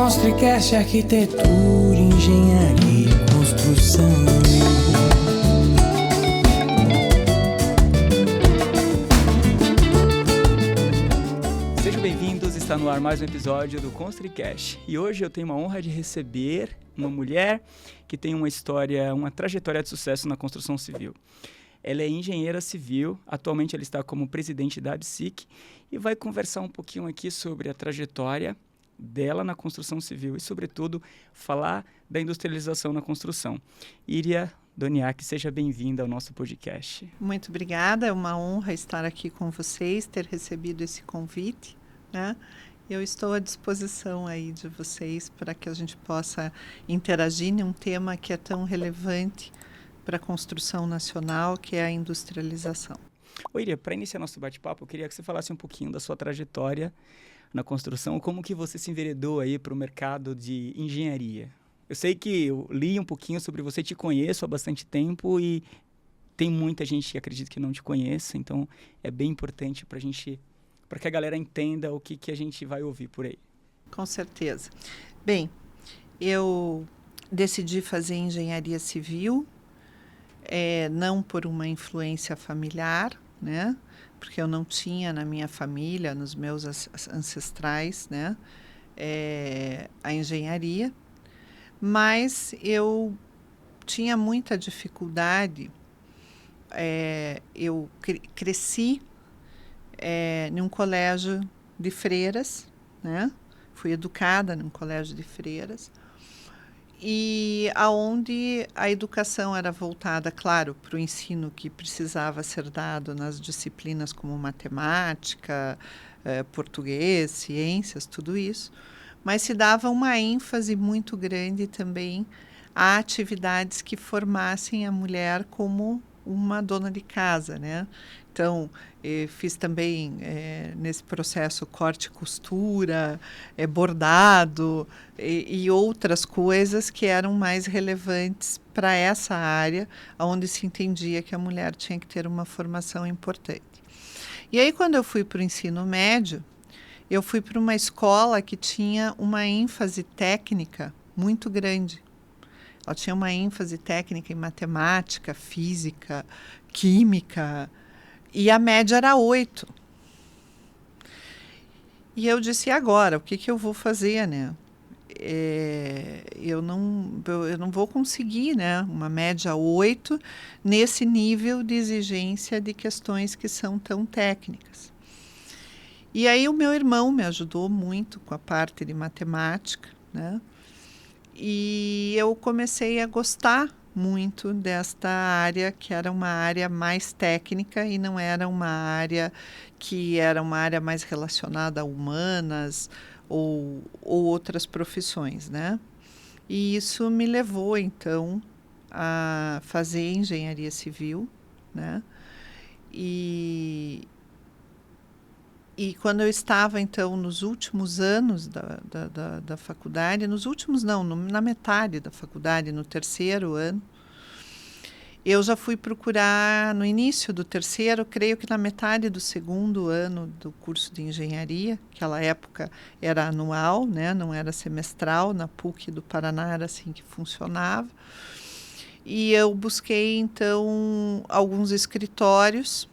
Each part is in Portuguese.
Construcast, arquitetura, engenharia e construção. Sejam bem-vindos, está no ar mais um episódio do Construcast. E hoje eu tenho uma honra de receber uma mulher que tem uma história, uma trajetória de sucesso na construção civil. Ela é engenheira civil, atualmente ela está como presidente da ABSIC e vai conversar um pouquinho aqui sobre a trajetória dela na construção civil e, sobretudo, falar da industrialização na construção. Iria Doniak, seja bem-vinda ao nosso podcast. Muito obrigada, é uma honra estar aqui com vocês, ter recebido esse convite, né? Eu estou à disposição aí de vocês para que a gente possa interagir em um tema que é tão relevante para a construção nacional, que é a industrialização. Oi, Iria, para iniciar nosso bate-papo, eu queria que você falasse um pouquinho da sua trajetória na construção, como que você se enveredou aí para o mercado de engenharia. Eu sei que eu li um pouquinho sobre você, te conheço há bastante tempo e tem muita gente que acredita que não te conheça, então é bem importante para que a galera entenda o que a gente vai ouvir por aí. Com certeza. Bem, eu decidi fazer engenharia civil, não por uma influência familiar, né? Porque eu não tinha na minha família, nos meus ancestrais, né, a engenharia, mas eu tinha muita dificuldade. Eu cresci em um colégio de freiras, né? Fui educada num colégio de freiras, e aonde a educação era voltada, claro, para o ensino que precisava ser dado nas disciplinas como matemática, português, ciências, tudo isso, mas se dava uma ênfase muito grande também a atividades que formassem a mulher como uma dona de casa, né? Então, fiz também, nesse processo, corte e costura, bordado e outras coisas que eram mais relevantes para essa área, onde se entendia que a mulher tinha que ter uma formação importante. E aí, quando eu fui para o ensino médio, eu fui para uma escola que tinha uma ênfase técnica muito grande. Ela tinha uma ênfase técnica em matemática, física, química, e a média era 8. E eu disse, e agora? O que eu vou fazer, né? Eu não vou conseguir, né, uma média 8 nesse nível de exigência de questões que são tão técnicas. E aí o meu irmão me ajudou muito com a parte de matemática, né? E eu comecei a gostar muito desta área, que era uma área mais técnica e não era uma área que era uma área mais relacionada a humanas ou outras profissões, né? E isso me levou, então, a fazer engenharia civil, né? E quando eu estava, então, nos últimos anos da faculdade, na metade da faculdade, no terceiro ano, eu já fui procurar, no início do terceiro, creio que na metade do segundo ano do curso de engenharia, aquela época era anual, né, não era semestral, na PUC do Paraná era assim que funcionava. E eu busquei, então, alguns escritórios,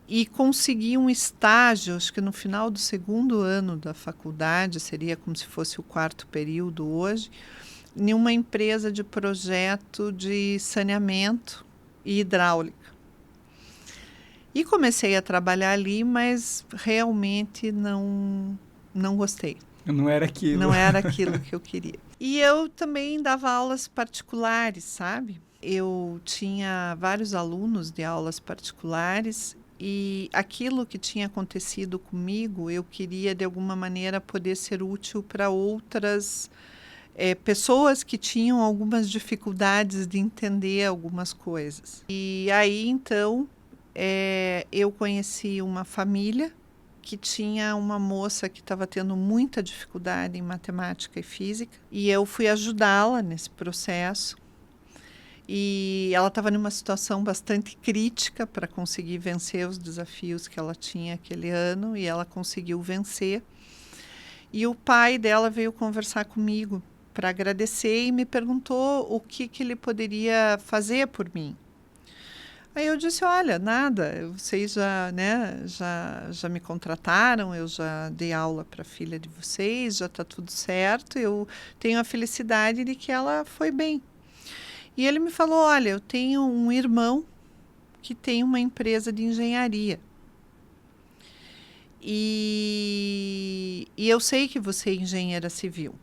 e consegui um estágio, acho que no final do segundo ano da faculdade, seria como se fosse o quarto período hoje, em uma empresa de projeto de saneamento e hidráulica. E comecei a trabalhar ali, mas realmente não gostei. Não era aquilo. Não era aquilo que eu queria. E eu também dava aulas particulares, sabe? Eu tinha vários alunos de aulas particulares. E aquilo que tinha acontecido comigo, eu queria, de alguma maneira, poder ser útil para outras pessoas que tinham algumas dificuldades de entender algumas coisas. E aí, então, eu conheci uma família que tinha uma moça que estava tendo muita dificuldade em matemática e física. E eu fui ajudá-la nesse processo. E ela estava numa situação bastante crítica para conseguir vencer os desafios que ela tinha aquele ano, e ela conseguiu vencer. E o pai dela veio conversar comigo para agradecer e me perguntou o que ele poderia fazer por mim. Aí eu disse, olha, nada, vocês já me contrataram, eu já dei aula para a filha de vocês, já está tudo certo, eu tenho a felicidade de que ela foi bem. E ele me falou, olha, eu tenho um irmão que tem uma empresa de engenharia. E eu sei que você é engenheira civil.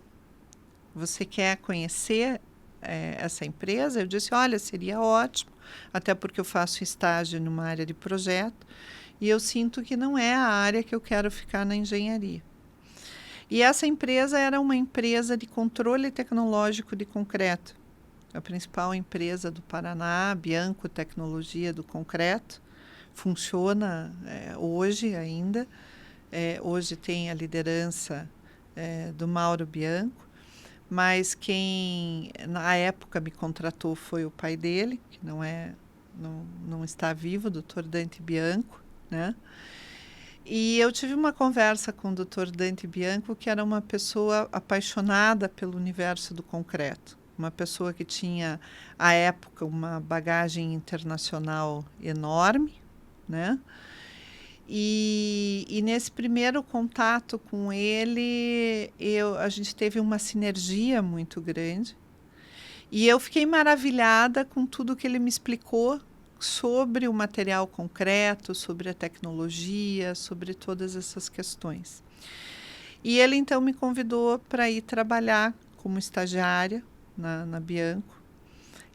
Você quer conhecer essa empresa? Eu disse, olha, seria ótimo, até porque eu faço estágio numa área de projeto e eu sinto que não é a área que eu quero ficar na engenharia. E essa empresa era uma empresa de controle tecnológico de concreto, a principal empresa do Paraná, Bianco Tecnologia do Concreto, funciona hoje ainda. Hoje tem a liderança do Mauro Bianco, mas quem na época me contratou foi o pai dele, que não está vivo, o Dr. Dante Bianco, né? E eu tive uma conversa com o Dr. Dante Bianco, que era uma pessoa apaixonada pelo universo do concreto, uma pessoa que tinha, à época, uma bagagem internacional enorme, né? E nesse primeiro contato com ele, a gente teve uma sinergia muito grande. E eu fiquei maravilhada com tudo que ele me explicou sobre o material concreto, sobre a tecnologia, sobre todas essas questões. E ele, então, me convidou para ir trabalhar como estagiária na Bianco.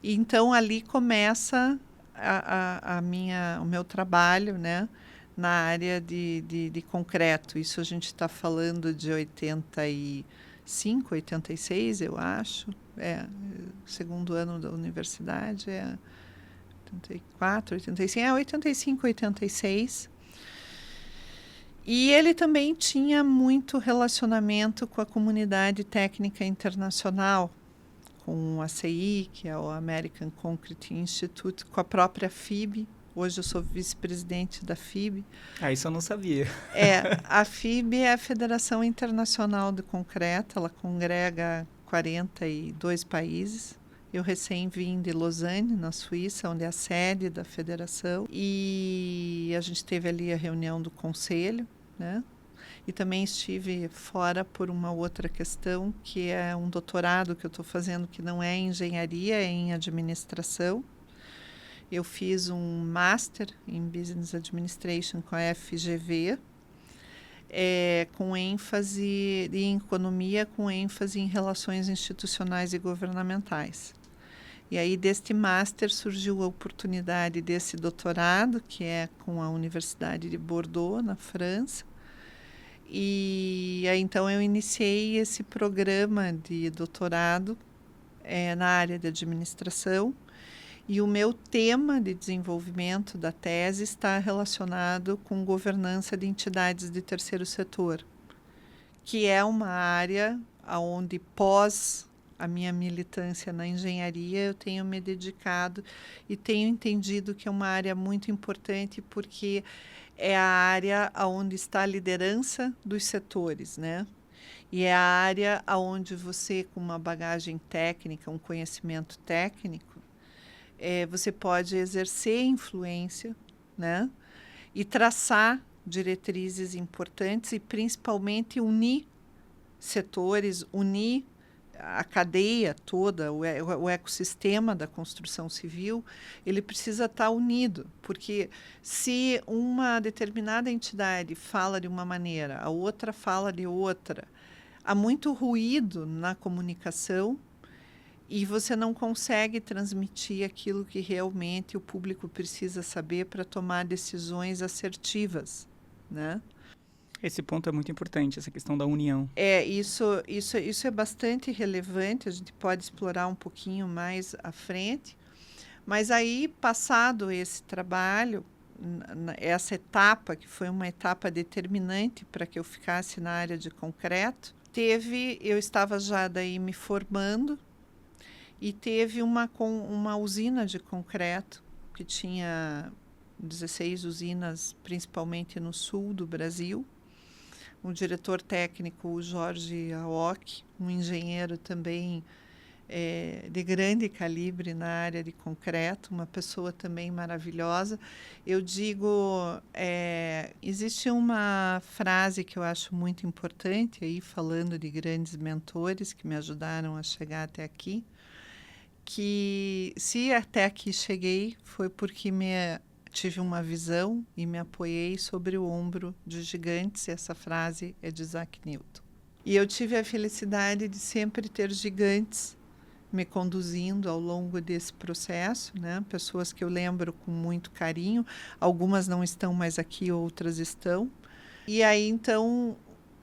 E, então, ali começa o meu trabalho, né? Na área de concreto. Isso a gente está falando de 85, 86, eu acho. Segundo ano da universidade, 84, 85, 85, 86. E ele também tinha muito relacionamento com a comunidade técnica internacional, com a ACI, que é o American Concrete Institute, com a própria FIB. Hoje eu sou vice-presidente da FIB. Isso eu não sabia. A FIB é a Federação Internacional do Concreto, ela congrega 42 países. Eu recém vim de Lausanne, na Suíça, onde é a sede da federação. E a gente teve ali a reunião do conselho, né? E também estive fora por uma outra questão, que é um doutorado que eu estou fazendo, que não é em engenharia, é em administração. Eu fiz um Master em Business Administration com a FGV, com ênfase em economia, com ênfase em relações institucionais e governamentais. E aí, deste Master, surgiu a oportunidade desse doutorado, que é com a Universidade de Bordeaux, na França. E aí, então, eu iniciei esse programa de doutorado na área de administração. E o meu tema de desenvolvimento da tese está relacionado com governança de entidades de terceiro setor, que é uma área onde, pós a minha militância na engenharia, eu tenho me dedicado e tenho entendido que é uma área muito importante, porque é a área onde está a liderança dos setores, né? E é a área onde você, com uma bagagem técnica, um conhecimento técnico, você pode exercer influência, né? E traçar diretrizes importantes e, principalmente, unir setores, unir a cadeia toda, o ecossistema da construção civil. Ele precisa estar unido, porque se uma determinada entidade fala de uma maneira, a outra fala de outra, há muito ruído na comunicação e você não consegue transmitir aquilo que realmente o público precisa saber para tomar decisões assertivas, né? Esse ponto é muito importante, essa questão da união. Isso é bastante relevante, a gente pode explorar um pouquinho mais à frente, mas aí, passado esse trabalho, essa etapa, que foi uma etapa determinante para que eu ficasse na área de concreto, eu estava já daí me formando, e teve uma usina de concreto, que tinha 16 usinas, principalmente no sul do Brasil, o diretor técnico, o Jorge Aoki, um engenheiro também de grande calibre na área de concreto, uma pessoa também maravilhosa. Eu digo, existe uma frase que eu acho muito importante, aí falando de grandes mentores que me ajudaram a chegar até aqui, que se até aqui cheguei foi porque tive uma visão e me apoiei sobre o ombro de gigantes. Essa frase é de Isaac Newton. E eu tive a felicidade de sempre ter gigantes me conduzindo ao longo desse processo, né? Pessoas que eu lembro com muito carinho. Algumas não estão mais aqui, outras estão. E aí, então,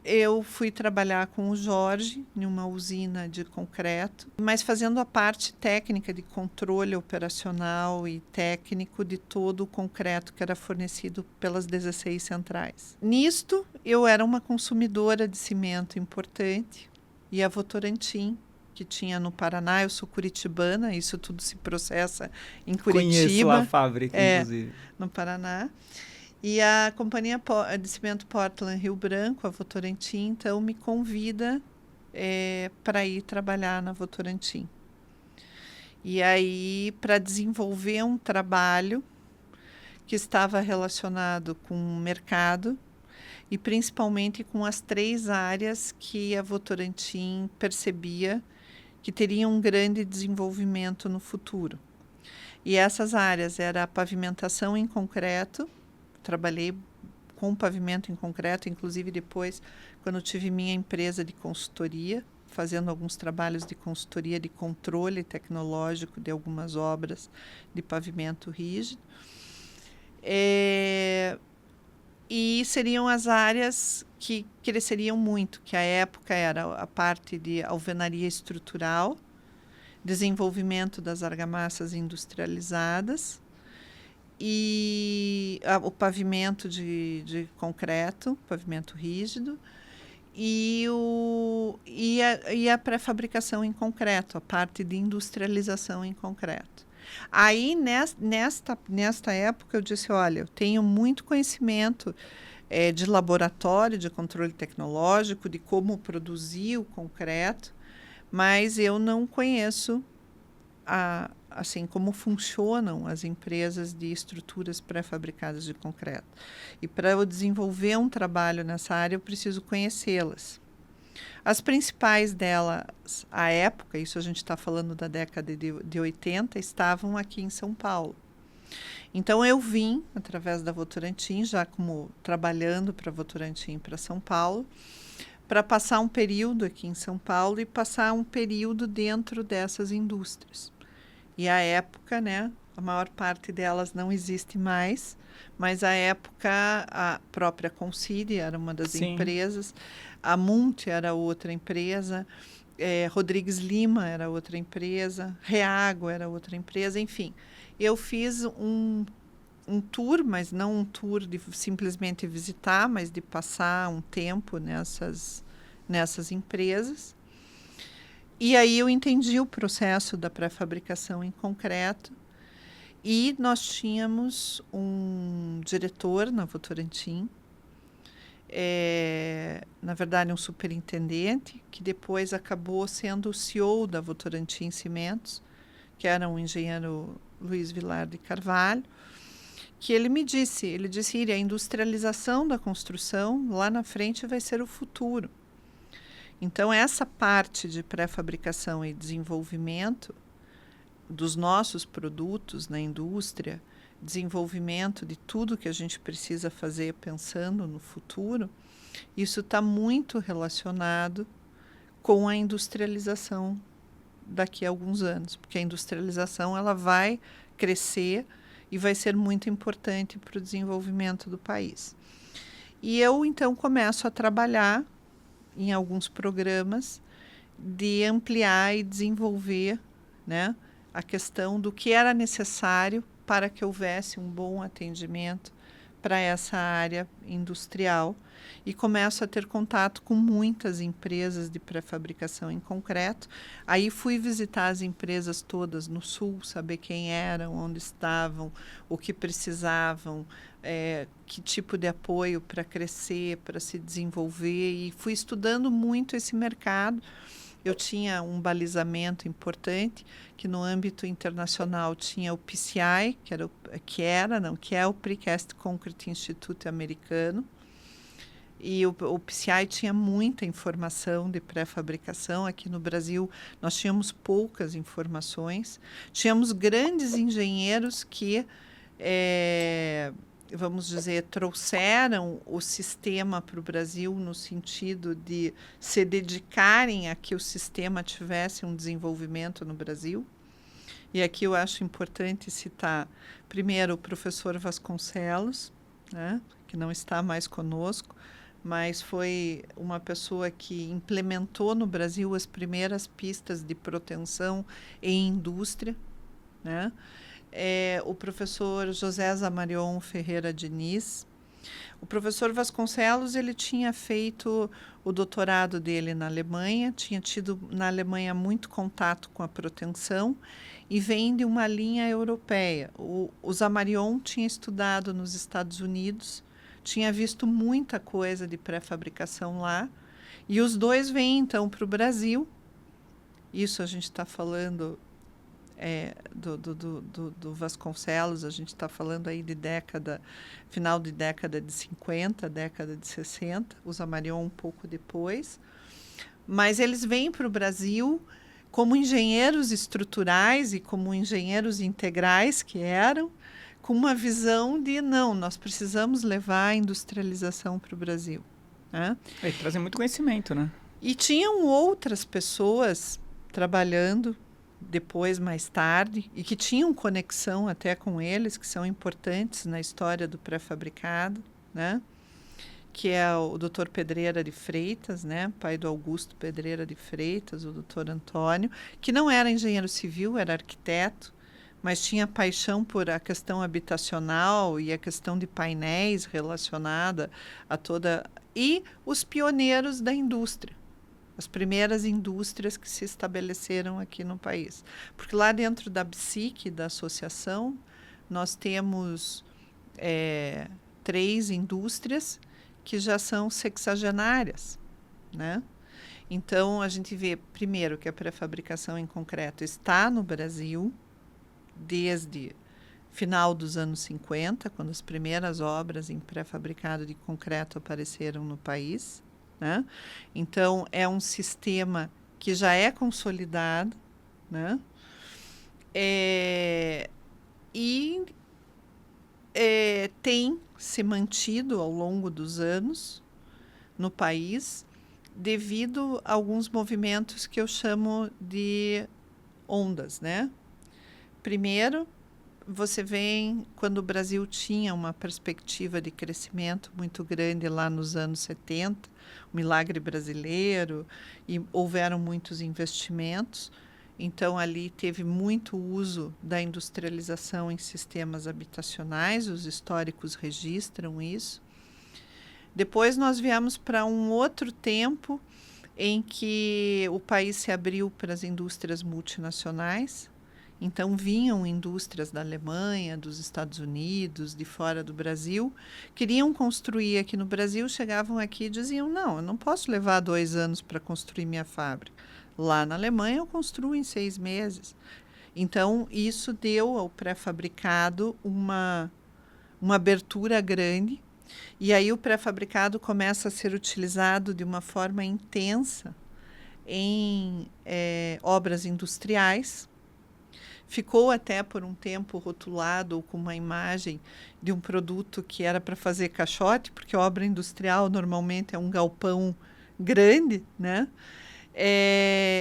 eu fui trabalhar com o Jorge em uma usina de concreto, mas fazendo a parte técnica de controle operacional e técnico de todo o concreto que era fornecido pelas 16 centrais. Nisto, eu era uma consumidora de cimento importante e a Votorantim, que tinha no Paraná, eu sou curitibana, isso tudo se processa em Curitiba. Conheço a fábrica, inclusive. No Paraná. E a companhia de cimento Portland Rio Branco, a Votorantim, então me convida para ir trabalhar na Votorantim. E aí, para desenvolver um trabalho que estava relacionado com o mercado e principalmente com as 3 áreas que a Votorantim percebia que teriam um grande desenvolvimento no futuro. E essas áreas eram a pavimentação em concreto. Trabalhei com pavimento em concreto, inclusive depois, quando tive minha empresa de consultoria, fazendo alguns trabalhos de consultoria de controle tecnológico de algumas obras de pavimento rígido. E seriam as áreas que cresceriam muito, que à época era a parte de alvenaria estrutural, desenvolvimento das argamassas industrializadas e o pavimento de concreto, pavimento rígido, e a pré-fabricação em concreto, a parte de industrialização em concreto. Aí, nesta época, eu disse, olha, eu tenho muito conhecimento de laboratório, de controle tecnológico, de como produzir o concreto, mas eu não conheço assim como funcionam as empresas de estruturas pré-fabricadas de concreto. E para eu desenvolver um trabalho nessa área, eu preciso conhecê-las. As principais delas, à época, isso a gente está falando da década de 80, estavam aqui em São Paulo. Então, eu vim, através da Votorantim, já como trabalhando para a Votorantim para São Paulo, para passar um período aqui em São Paulo e passar um período dentro dessas indústrias. E à época, né, a maior parte delas não existe mais, mas à época a própria Concide era uma das empresas, a Munte era outra empresa, Rodrigues Lima era outra empresa, Reago era outra empresa, enfim. Eu fiz um tour, mas não um tour de simplesmente visitar, mas de passar um tempo nessas empresas. E aí eu entendi o processo da pré-fabricação em concreto e nós tínhamos um diretor na Votorantim, na verdade um superintendente, que depois acabou sendo o CEO da Votorantim Cimentos, que era um engenheiro Luiz Vilar de Carvalho, que ele disse, Iria, a industrialização da construção lá na frente vai ser o futuro. Então, essa parte de pré-fabricação e desenvolvimento dos nossos produtos na indústria, desenvolvimento de tudo que a gente precisa fazer pensando no futuro, isso está muito relacionado com a industrialização daqui a alguns anos, porque a industrialização ela vai crescer e vai ser muito importante para o desenvolvimento do país. E eu, então, começo a trabalhar em alguns programas de ampliar e desenvolver, né, a questão do que era necessário para que houvesse um bom atendimento para essa área industrial e começo a ter contato com muitas empresas de pré-fabricação em concreto. Aí fui visitar as empresas todas no Sul, saber quem eram, onde estavam, o que precisavam, que tipo de apoio para crescer, para se desenvolver, e fui estudando muito esse mercado. Eu tinha um balizamento importante, que no âmbito internacional tinha o PCI, que é o Precast Concrete Institute americano. E o PCI tinha muita informação de pré-fabricação. Aqui no Brasil, nós tínhamos poucas informações. Tínhamos grandes engenheiros que, vamos dizer, trouxeram o sistema para o Brasil no sentido de se dedicarem a que o sistema tivesse um desenvolvimento no Brasil. E aqui eu acho importante citar, primeiro, o professor Vasconcelos, né, que não está mais conosco, mas foi uma pessoa que implementou no Brasil as primeiras pistas de proteção em indústria, né? O professor José Zamarion Ferreira Diniz. O professor Vasconcelos, ele tinha feito o doutorado dele na Alemanha, tinha tido na Alemanha muito contato com a proteção e vem de uma linha europeia. O Zamarion tinha estudado nos Estados Unidos, tinha visto muita coisa de pré-fabricação lá, e os dois vêm então para o Brasil. Isso a gente está falando do Vasconcelos, a gente está falando aí de final de década de 50, década de 60, o Zamarion um pouco depois. Mas eles vêm para o Brasil como engenheiros estruturais e como engenheiros integrais que eram, com uma visão de, não, nós precisamos levar a industrialização para o Brasil. Né? E trazem muito conhecimento, né? E tinham outras pessoas trabalhando depois, mais tarde, e que tinham conexão até com eles, que são importantes na história do pré-fabricado, né? Que é o Dr. Pedreira de Freitas, né? Pai do Augusto Pedreira de Freitas, o Dr. Antônio, que não era engenheiro civil, era arquiteto, mas tinha paixão por a questão habitacional e a questão de painéis relacionada a toda... E os pioneiros da indústria. As primeiras indústrias que se estabeleceram aqui no país. Porque lá dentro da BSIC, da associação, nós temos 3 indústrias que já são sexagenárias, né? Então, a gente vê, primeiro, que a pré-fabricação em concreto está no Brasil desde final dos anos 50, quando as primeiras obras em pré-fabricado de concreto apareceram no país. Né? Então, é um sistema que já é consolidado, né? Tem se mantido ao longo dos anos no país devido a alguns movimentos que eu chamo de ondas. Né? Primeiro, você vê quando o Brasil tinha uma perspectiva de crescimento muito grande lá nos anos 70, o milagre brasileiro, e houveram muitos investimentos. Então, ali teve muito uso da industrialização em sistemas habitacionais, os históricos registram isso. Depois, nós viemos para um outro tempo em que o país se abriu para as indústrias multinacionais. Então, vinham indústrias da Alemanha, dos Estados Unidos, de fora do Brasil, queriam construir aqui no Brasil, chegavam aqui e diziam, não, eu não posso levar 2 anos para construir minha fábrica. Lá na Alemanha, eu construo em 6 meses. Então, isso deu ao pré-fabricado uma abertura grande, e aí o pré-fabricado começa a ser utilizado de uma forma intensa em obras industriais. Ficou até por um tempo rotulado com uma imagem de um produto que era para fazer caixote, porque obra industrial normalmente é um galpão grande, né?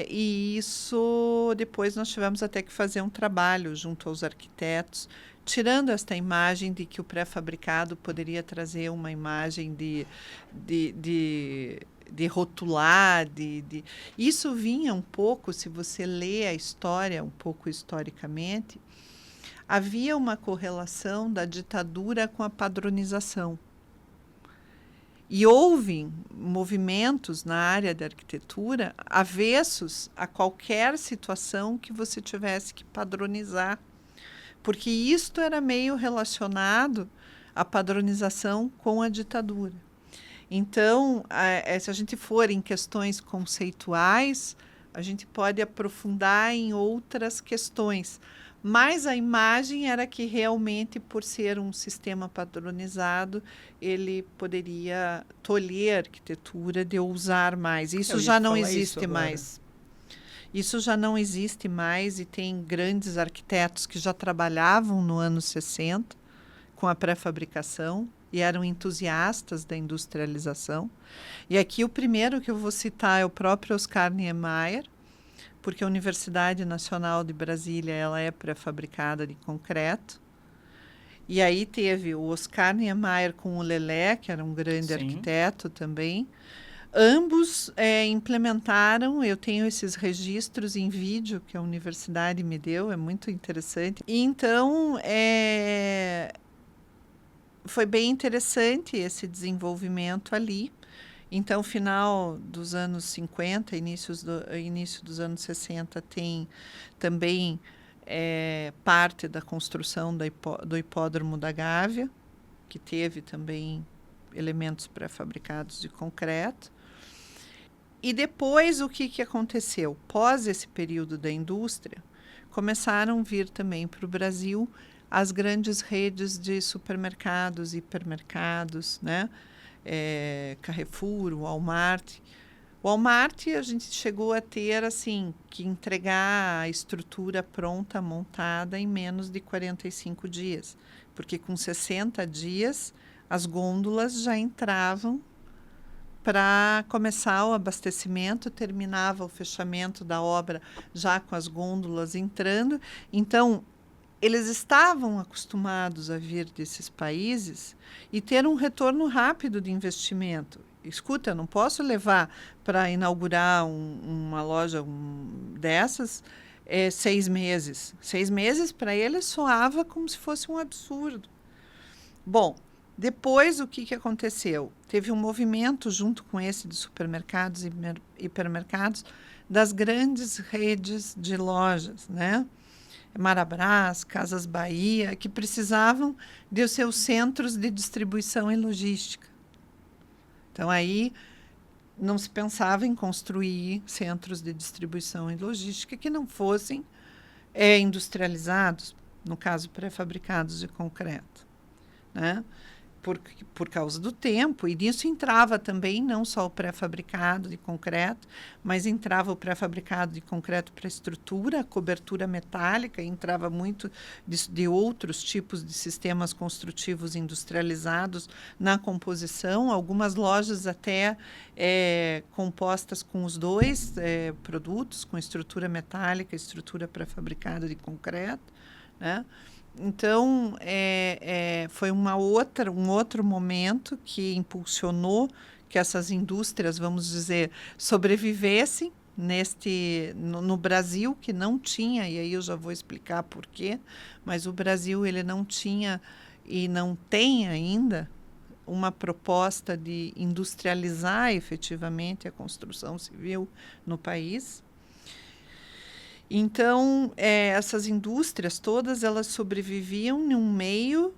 E isso depois nós tivemos até que fazer um trabalho junto aos arquitetos, tirando esta imagem de que o pré-fabricado poderia trazer uma imagem de rotular, Isso vinha um pouco, se você lê a história um pouco historicamente, havia uma correlação da ditadura com a padronização. E houve movimentos na área da arquitetura avessos a qualquer situação que você tivesse que padronizar, porque isto era meio relacionado à padronização com a ditadura. Então, se a gente for em questões conceituais, a gente pode aprofundar em outras questões. Mas a imagem era que realmente, por ser um sistema padronizado, ele poderia tolher a arquitetura de usar mais. Isso já não existe mais. Isso já não existe mais e tem grandes arquitetos que já trabalhavam no ano 60 com a pré-fabricação e eram entusiastas da industrialização. E aqui o primeiro que eu vou citar é o próprio Oscar Niemeyer, porque a Universidade Nacional de Brasília ela é pré-fabricada de concreto. E aí teve o Oscar Niemeyer com o Lelé, que era um grande arquiteto também. Ambos implementaram, eu tenho esses registros em vídeo que a universidade me deu, é muito interessante. E então, foi bem interessante esse desenvolvimento ali. Então, final dos anos 50, início dos anos 60, tem também parte da construção do hipódromo da Gávea, que teve também elementos pré-fabricados de concreto. E depois, o que aconteceu? Pós esse período da indústria, começaram a vir também para o Brasil as grandes redes de supermercados, hipermercados, né? Carrefour, Walmart. Walmart, a gente chegou a ter assim, que entregar a estrutura pronta, montada, em menos de 45 dias. Porque com 60 dias, as gôndolas já entravam para começar o abastecimento, terminava o fechamento da obra já com as gôndolas entrando. Então, eles estavam acostumados a vir desses países e ter um retorno rápido de investimento. Escuta, eu não posso levar para inaugurar uma loja dessas 6 meses. 6 meses para eles soava como se fosse um absurdo. Bom, depois o que aconteceu? Teve um movimento junto com esse de supermercados e hipermercados das grandes redes de lojas, né? Marabras, Casas Bahia, que precisavam de seus centros de distribuição e logística. Então, aí não se pensava em construir centros de distribuição e logística que não fossem industrializados, no caso, pré-fabricados de concreto, né? Por causa do tempo, e nisso entrava também não só o pré-fabricado de concreto, mas entrava o pré-fabricado de concreto para estrutura, cobertura metálica, entrava muito de outros tipos de sistemas construtivos industrializados na composição, algumas lojas até compostas com os dois produtos, com estrutura metálica e estrutura pré-fabricada de concreto, né? Então, foi um outro momento que impulsionou que essas indústrias, vamos dizer, sobrevivessem no Brasil, que não tinha, e aí eu já vou explicar por quê, mas o Brasil ele não tinha e não tem ainda uma proposta de industrializar efetivamente a construção civil no país. Então, essas indústrias todas, elas sobreviviam num meio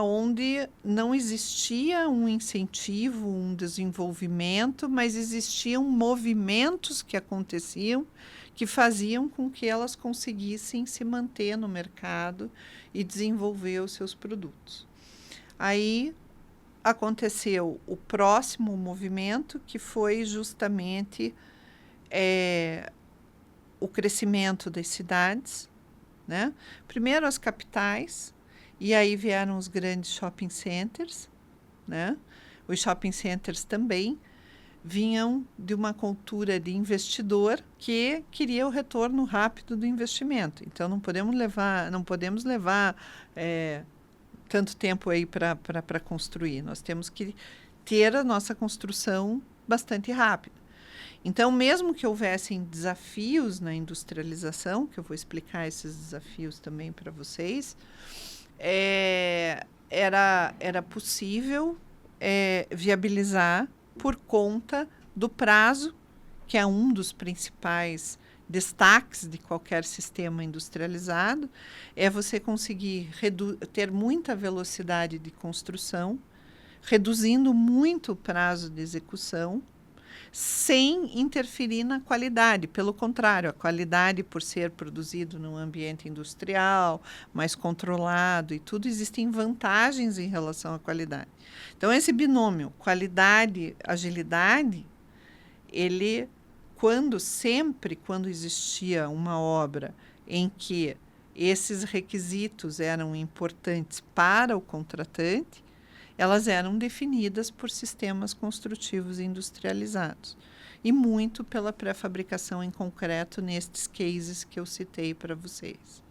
onde não existia um incentivo, um desenvolvimento, mas existiam movimentos que aconteciam que faziam com que elas conseguissem se manter no mercado e desenvolver os seus produtos. Aí aconteceu o próximo movimento, que foi justamente o crescimento das cidades, né? Primeiro as capitais, e aí vieram os grandes shopping centers, né? Os shopping centers também vinham de uma cultura de investidor que queria o retorno rápido do investimento. Então não podemos levar tanto tempo aí para construir. Nós temos que ter a nossa construção bastante rápida. Então, mesmo que houvessem desafios na industrialização, que eu vou explicar esses desafios também para vocês, era possível viabilizar por conta do prazo, que é um dos principais destaques de qualquer sistema industrializado, é você conseguir ter muita velocidade de construção, reduzindo muito o prazo de execução, sem interferir na qualidade. Pelo contrário, a qualidade, por ser produzido num ambiente industrial, mais controlado e tudo, existem vantagens em relação à qualidade. Então, esse binômio qualidade-agilidade, ele, quando existia uma obra em que esses requisitos eram importantes para o contratante, elas eram definidas por sistemas construtivos industrializados e muito pela pré-fabricação em concreto nestes cases que eu citei para vocês.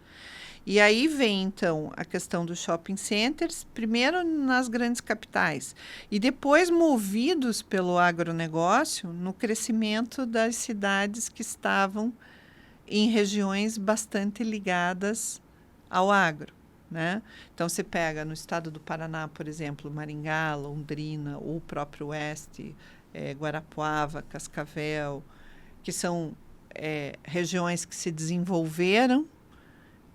E aí vem, então, a questão dos shopping centers, primeiro nas grandes capitais e depois movidos pelo agronegócio no crescimento das cidades que estavam em regiões bastante ligadas ao agro. Né? Então, você pega no estado do Paraná, por exemplo, Maringá, Londrina, ou o próprio Oeste, Guarapuava, Cascavel, que são regiões que se desenvolveram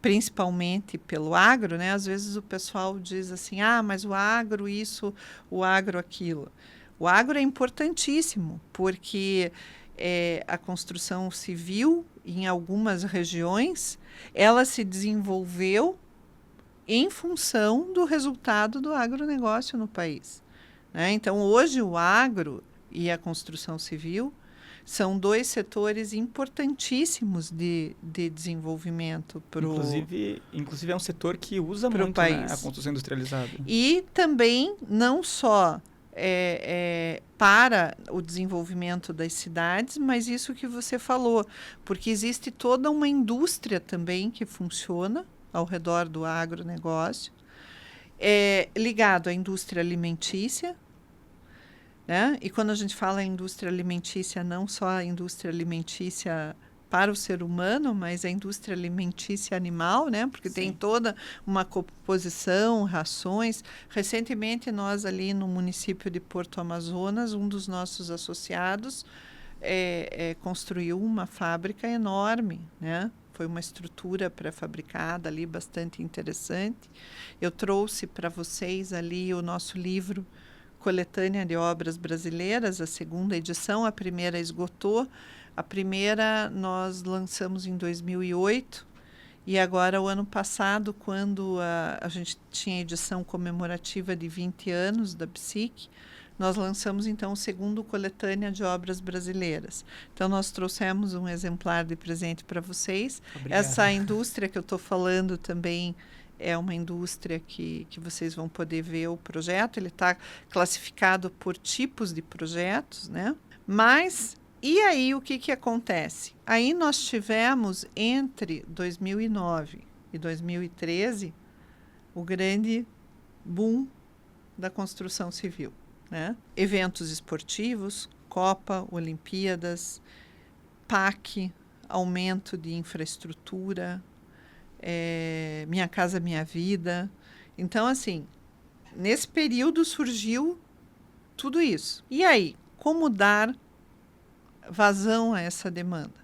principalmente pelo agro, né? Às vezes o pessoal diz assim, mas o agro isso, o agro aquilo. O agro é importantíssimo, porque a construção civil, em algumas regiões, ela se desenvolveu em função do resultado do agronegócio no país. Né? Então, hoje, o agro e a construção civil são dois setores importantíssimos de desenvolvimento para o Inclusive, é um setor que usa muito, né, a construção industrializada. E também, não só para o desenvolvimento das cidades, mas isso que você falou, porque existe toda uma indústria também que funciona ao redor do agronegócio, ligado à indústria alimentícia, né? E quando a gente fala em indústria alimentícia, não só a indústria alimentícia para o ser humano, mas a indústria alimentícia animal, né? Porque tem toda uma composição, rações. Recentemente, nós ali no município de Porto Amazonas, um dos nossos associados construiu uma fábrica enorme, né? Foi uma estrutura pré-fabricada ali, bastante interessante. Eu trouxe para vocês ali o nosso livro Coletânea de Obras Brasileiras, a segunda edição. A primeira esgotou. A primeira nós lançamos em 2008. E agora, o ano passado, quando a gente tinha a edição comemorativa de 20 anos da BSIC, nós lançamos, então, o segundo Coletânea de Obras Brasileiras. Então, nós trouxemos um exemplar de presente para vocês. Obrigado. Essa indústria que eu estou falando também é uma indústria que vocês vão poder ver o projeto. Ele está classificado por tipos de projetos, né? Mas, e aí o que acontece? Aí nós tivemos, entre 2009 e 2013, o grande boom da construção civil. Né? Eventos esportivos, Copa, Olimpíadas, PAC, aumento de infraestrutura, Minha Casa Minha Vida. Então, assim, nesse período surgiu tudo isso. E aí, como dar vazão a essa demanda?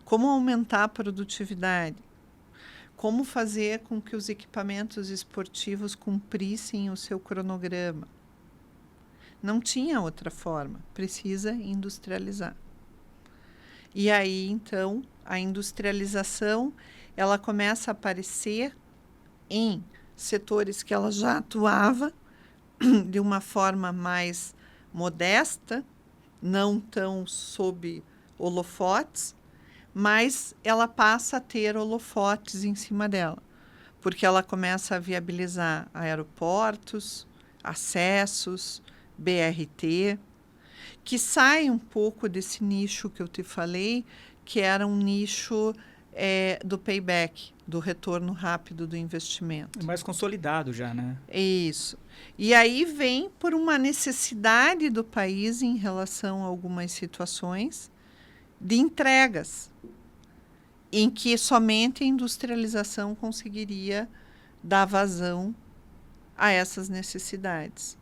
Como aumentar a produtividade? Como fazer com que os equipamentos esportivos cumprissem o seu cronograma? Não tinha outra forma, precisa industrializar. E aí, então, a industrialização, ela começa a aparecer em setores que ela já atuava de uma forma mais modesta, não tão sob holofotes, mas ela passa a ter holofotes em cima dela, porque ela começa a viabilizar aeroportos, acessos, BRT, que sai um pouco desse nicho que eu te falei, que era um nicho do payback, do retorno rápido do investimento. É mais consolidado já, né? Isso. E aí vem por uma necessidade do país em relação a algumas situações de entregas, em que somente a industrialização conseguiria dar vazão a essas necessidades.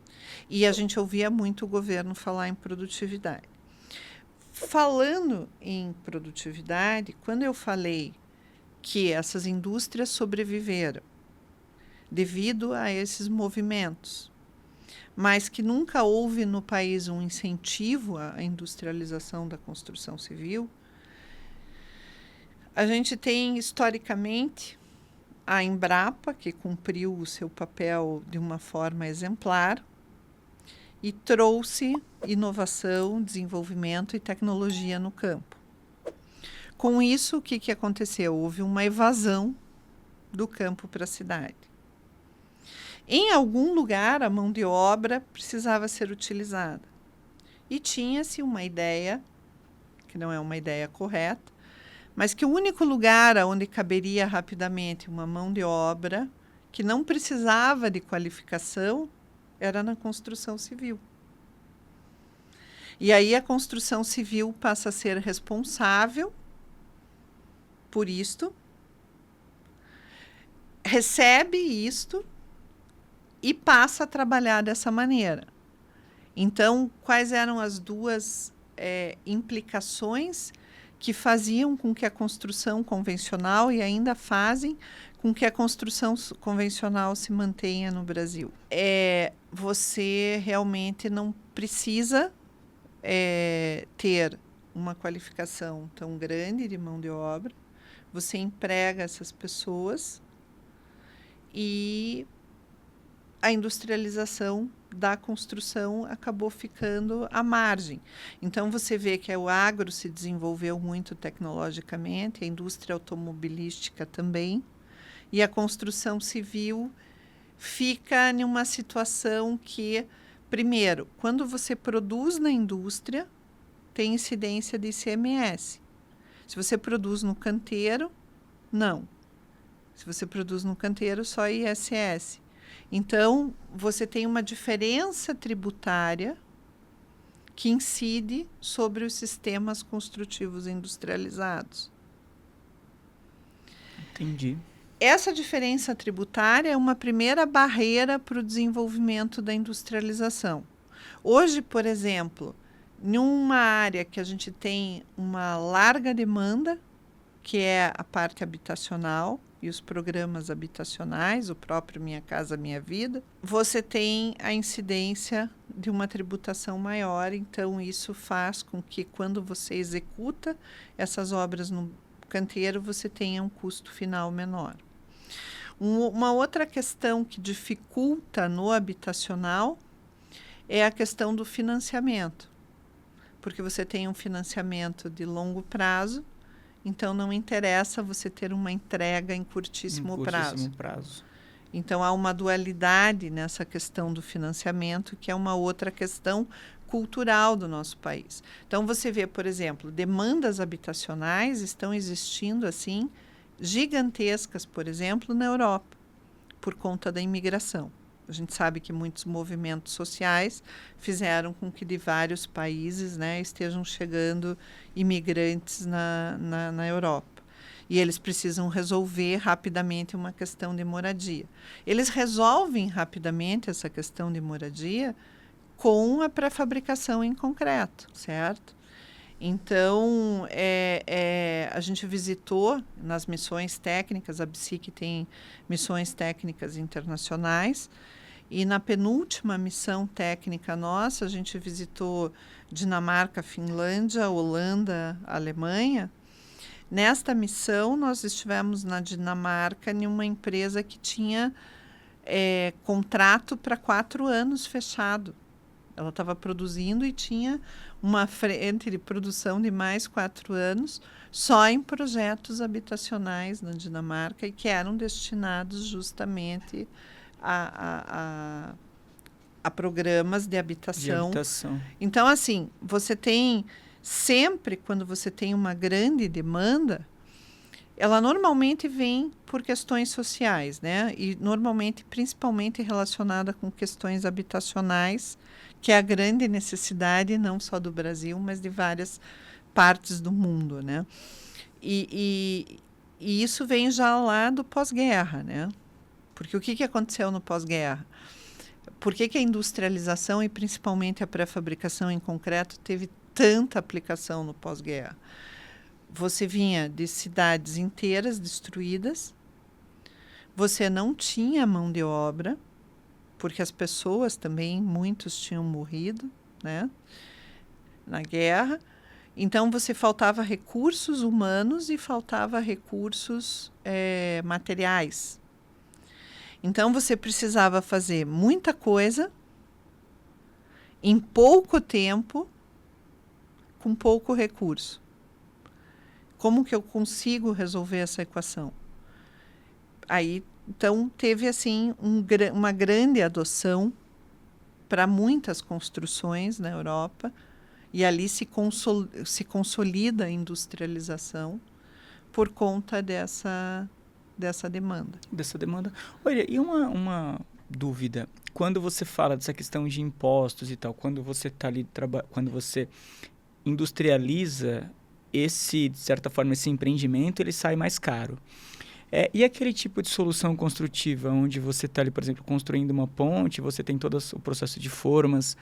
E a gente ouvia muito o governo falar em produtividade. Falando em produtividade, quando eu falei que essas indústrias sobreviveram devido a esses movimentos, mas que nunca houve no país um incentivo à industrialização da construção civil, a gente tem, historicamente, a Embrapa, que cumpriu o seu papel de uma forma exemplar e trouxe inovação, desenvolvimento e tecnologia no campo. Com isso, o que aconteceu? Houve uma evasão do campo para a cidade. Em algum lugar, a mão de obra precisava ser utilizada. E tinha-se uma ideia, que não é uma ideia correta, mas que o único lugar onde caberia rapidamente uma mão de obra que não precisava de qualificação era na construção civil. E aí a construção civil passa a ser responsável por isto, recebe isto e passa a trabalhar dessa maneira. Então, quais eram as duas implicações que faziam com que a construção convencional, e ainda fazem, com que a construção convencional se mantenha no Brasil? Você realmente não precisa ter uma qualificação tão grande de mão de obra, você emprega essas pessoas e a industrialização da construção acabou ficando à margem. Então, você vê que o agro se desenvolveu muito tecnologicamente, a indústria automobilística também, e a construção civil fica numa situação que, primeiro, quando você produz na indústria, tem incidência de ICMS. Se você produz no canteiro, não. Se você produz no canteiro, só ISS. Então, você tem uma diferença tributária que incide sobre os sistemas construtivos industrializados. Entendi. Essa diferença tributária é uma primeira barreira para o desenvolvimento da industrialização. Hoje, por exemplo, numa área que a gente tem uma larga demanda, que é a parte habitacional e os programas habitacionais, o próprio Minha Casa Minha Vida, você tem a incidência de uma tributação maior. Então, isso faz com que, quando você executa essas obras no canteiro, você tenha um custo final menor. Uma outra questão que dificulta no habitacional é a questão do financiamento, porque você tem um financiamento de longo prazo, então não interessa você ter uma entrega em curtíssimo prazo. Então há uma dualidade nessa questão do financiamento, que é uma outra questão cultural do nosso país. Então você vê, por exemplo, demandas habitacionais estão existindo assim gigantescas, por exemplo, na Europa, por conta da imigração. A gente sabe que muitos movimentos sociais fizeram com que de vários países, né, estejam chegando imigrantes na Europa. E eles precisam resolver rapidamente uma questão de moradia. Eles resolvem rapidamente essa questão de moradia com a pré-fabricação em concreto, certo? Então, a gente visitou nas missões técnicas, a BSIC tem missões técnicas internacionais, e na penúltima missão técnica nossa, a gente visitou Dinamarca, Finlândia, Holanda, Alemanha. Nesta missão, nós estivemos na Dinamarca, em uma empresa que tinha contrato para 4 anos fechado. Ela estava produzindo e tinha uma frente de produção de mais 4 anos, só em projetos habitacionais na Dinamarca, e que eram destinados justamente a programas de habitação. Então, assim, você tem sempre, quando você tem uma grande demanda, ela normalmente vem por questões sociais, né? E normalmente, principalmente relacionada com questões habitacionais, que é a grande necessidade, não só do Brasil, mas de várias partes do mundo, né? E isso vem já lá do pós-guerra, né? Porque o que aconteceu no pós-guerra? Por que a industrialização e principalmente a pré-fabricação em concreto teve tanta aplicação no pós-guerra? Você vinha de cidades inteiras destruídas, você não tinha mão de obra, porque as pessoas também, muitos tinham morrido, né, na guerra. Então, você faltava recursos humanos e faltava recursos materiais. Então, você precisava fazer muita coisa em pouco tempo, com pouco recurso. Como que eu consigo resolver essa equação? Aí, então, teve assim uma grande adoção para muitas construções na Europa, e ali se consolida a industrialização por conta dessa demanda. Dessa demanda. Olha, e uma dúvida. Quando você fala dessa questão de impostos e tal, quando você está ali, quando você industrializa esse, de certa forma, esse empreendimento, ele sai mais caro. E aquele tipo de solução construtiva, onde você está ali, por exemplo, construindo uma ponte, você tem todo o processo de formas,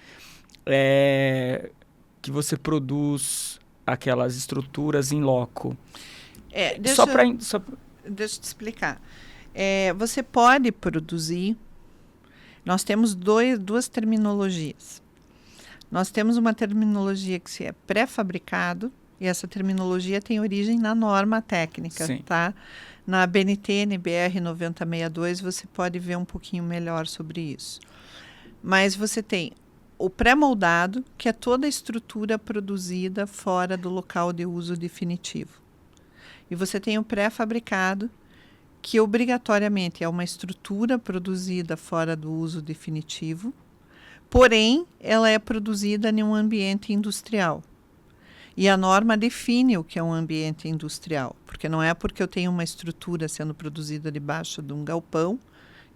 que você produz aquelas estruturas em loco. Deixa eu te explicar. Você pode produzir... Nós temos duas terminologias. Nós temos uma terminologia que é pré-fabricado, e essa terminologia tem origem na norma técnica, Sim. tá? Na BNT, NBR 9062, você pode ver um pouquinho melhor sobre isso. Mas você tem o pré-moldado, que é toda a estrutura produzida fora do local de uso definitivo. E você tem o pré-fabricado, que obrigatoriamente é uma estrutura produzida fora do uso definitivo, porém, ela é produzida em um ambiente industrial. E a norma define o que é um ambiente industrial, porque não é porque eu tenho uma estrutura sendo produzida debaixo de um galpão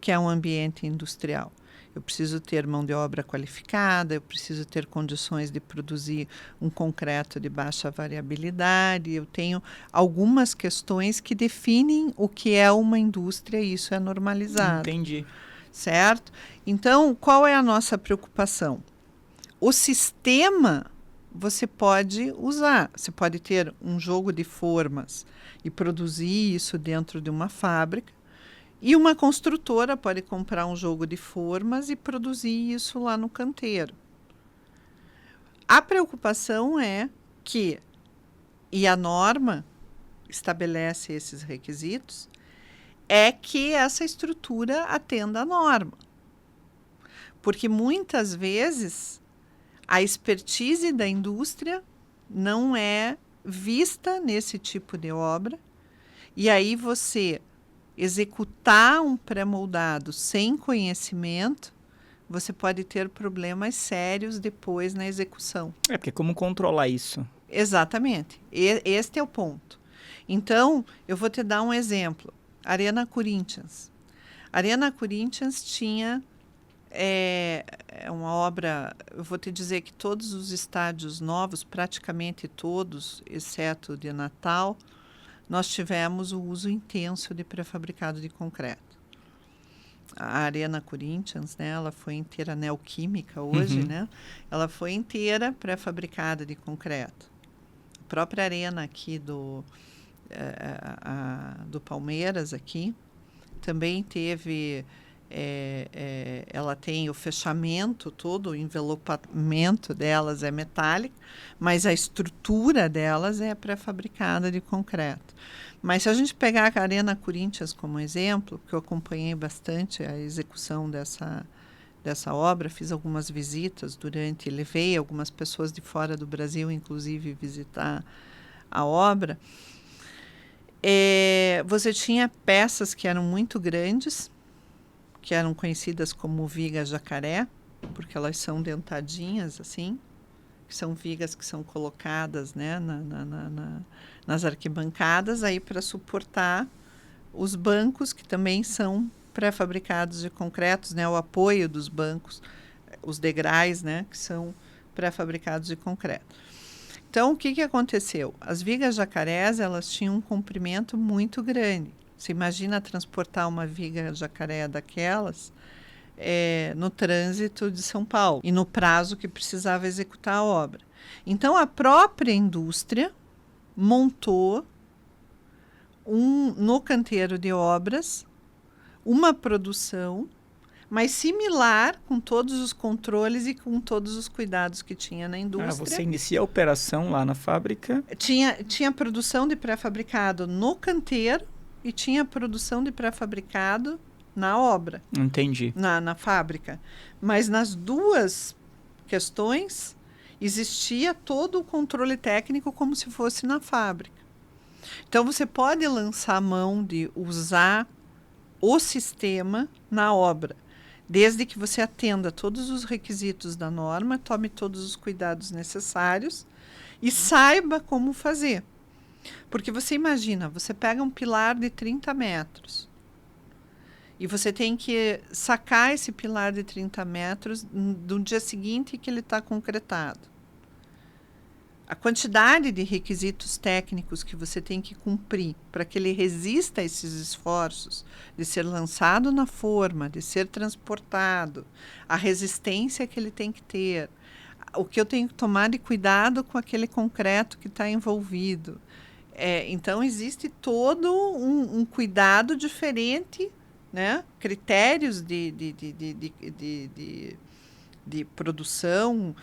que é um ambiente industrial. Eu preciso ter mão de obra qualificada, eu preciso ter condições de produzir um concreto de baixa variabilidade, eu tenho algumas questões que definem o que é uma indústria e isso é normalizado. Entendi. Certo? Então, qual é a nossa preocupação? O sistema você pode usar. Você pode ter um jogo de formas e produzir isso dentro de uma fábrica. E uma construtora pode comprar um jogo de formas e produzir isso lá no canteiro. A preocupação é que, e a norma estabelece esses requisitos, é que essa estrutura atenda à norma. Porque muitas vezes a expertise da indústria não é vista nesse tipo de obra, e aí você executar um pré-moldado sem conhecimento, você pode ter problemas sérios depois na execução. Porque como controlar isso? Exatamente. Este é o ponto. Então, eu vou te dar um exemplo. Arena Corinthians. Arena Corinthians tinha uma obra, eu vou te dizer que todos os estádios novos, praticamente todos, exceto de Natal, nós tivemos o uso intenso de pré-fabricado de concreto. A Arena Corinthians, né, ela foi inteira neoquímica hoje, né? Ela foi inteira pré-fabricada de concreto. A própria arena aqui do Palmeiras aqui também teve... ela tem o fechamento todo, o envelopamento delas é metálico, mas a estrutura delas é pré-fabricada de concreto. Mas se a gente pegar a Arena Corinthians como exemplo, que eu acompanhei bastante a execução dessa obra, fiz algumas visitas levei algumas pessoas de fora do Brasil, inclusive, visitar a obra, você tinha peças que eram muito grandes, que eram conhecidas como vigas jacaré, porque elas são dentadinhas, assim, que são vigas que são colocadas, né, na nas arquibancadas aí para suportar os bancos, que também são pré-fabricados de concretos, né? O apoio dos bancos, os degraus, né? Que são pré-fabricados de concreto. Então, o que aconteceu? As vigas jacarés, elas tinham um comprimento muito grande. Você imagina transportar uma viga jacaré daquelas no trânsito de São Paulo e no prazo que precisava executar a obra. Então, a própria indústria montou no canteiro de obras uma produção, mas similar, com todos os controles e com todos os cuidados que tinha na indústria. Você inicia a operação lá na fábrica? Tinha produção de pré-fabricado no canteiro e tinha produção de pré-fabricado na obra. Entendi. Na fábrica. Mas nas duas questões, existia todo o controle técnico como se fosse na fábrica. Então, você pode lançar a mão de usar o sistema na obra, desde que você atenda todos os requisitos da norma, tome todos os cuidados necessários e saiba como fazer. Porque você imagina, você pega um pilar de 30 metros e você tem que sacar esse pilar de 30 metros do dia seguinte que ele está concretado. A quantidade de requisitos técnicos que você tem que cumprir para que ele resista a esses esforços de ser lançado na forma, de ser transportado, a resistência que ele tem que ter, o que eu tenho que tomar de cuidado com aquele concreto que está envolvido. Então, existe todo um cuidado diferente, né? Critérios de produção,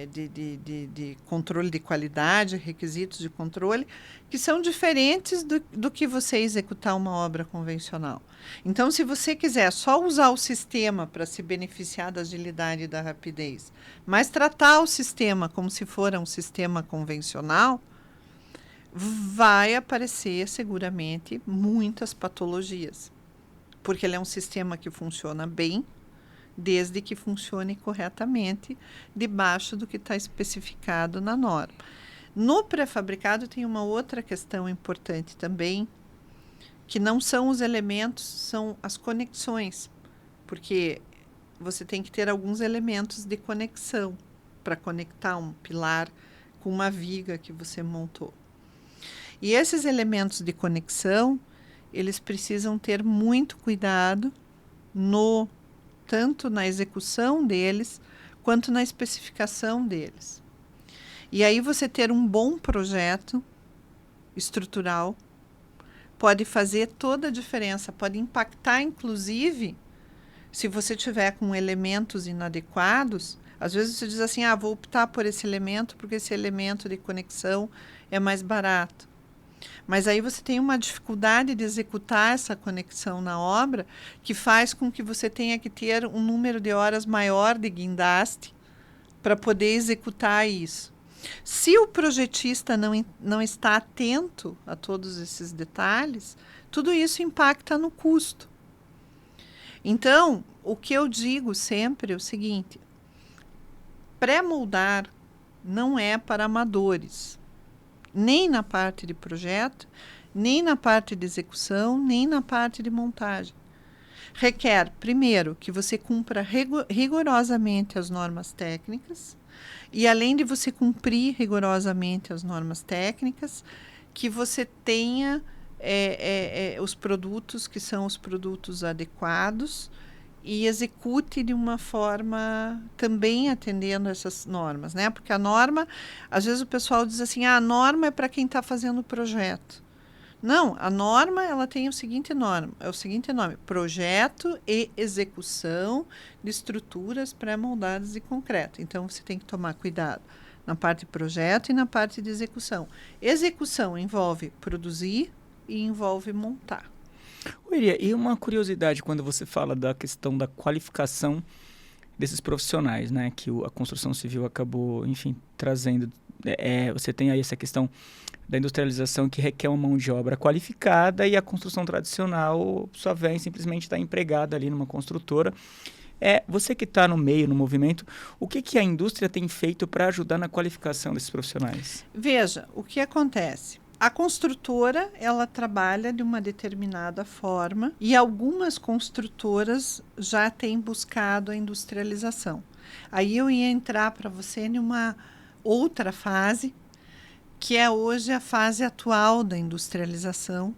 de controle de qualidade, requisitos de controle, que são diferentes do que você executar uma obra convencional. Então, se você quiser só usar o sistema para se beneficiar da agilidade e da rapidez, mas tratar o sistema como se for um sistema convencional, vai aparecer seguramente muitas patologias, porque ele é um sistema que funciona bem, desde que funcione corretamente, debaixo do que está especificado na norma. No pré-fabricado tem uma outra questão importante também, que não são os elementos, são as conexões, porque você tem que ter alguns elementos de conexão para conectar um pilar com uma viga que você montou. E esses elementos de conexão, eles precisam ter muito cuidado tanto na execução deles, quanto na especificação deles. E aí você ter um bom projeto estrutural pode fazer toda a diferença, pode impactar, inclusive, se você tiver com elementos inadequados. Às vezes você diz assim, vou optar por esse elemento, porque esse elemento de conexão é mais barato. Mas aí você tem uma dificuldade de executar essa conexão na obra, que faz com que você tenha que ter um número de horas maior de guindaste para poder executar isso. Se o projetista não está atento a todos esses detalhes, tudo isso impacta no custo. Então, o que eu digo sempre é o seguinte: pré-moldar não é para amadores. Nem na parte de projeto, nem na parte de execução, nem na parte de montagem. Requer, primeiro, que você cumpra rigorosamente as normas técnicas, e além de você cumprir rigorosamente as normas técnicas, que você tenha os produtos que são os produtos adequados e execute de uma forma também atendendo essas normas, né? Porque a norma, às vezes o pessoal diz assim, a norma é para quem está fazendo o projeto. Não, a norma ela tem o seguinte nome, projeto e execução de estruturas pré-moldadas de concreto. Então, você tem que tomar cuidado na parte de projeto e na parte de execução. Execução envolve produzir e envolve montar. Iria, e uma curiosidade quando você fala da questão da qualificação desses profissionais, né, que a construção civil acabou, enfim, trazendo. Você tem aí essa questão da industrialização que requer uma mão de obra qualificada, e a construção tradicional só vem simplesmente estar empregada ali numa construtora. Você que está no meio, no movimento, o que a indústria tem feito para ajudar na qualificação desses profissionais? Veja, o que acontece? A construtora, ela trabalha de uma determinada forma e algumas construtoras já têm buscado a industrialização. Aí eu ia entrar para você em uma outra fase, que é hoje a fase atual da industrialização,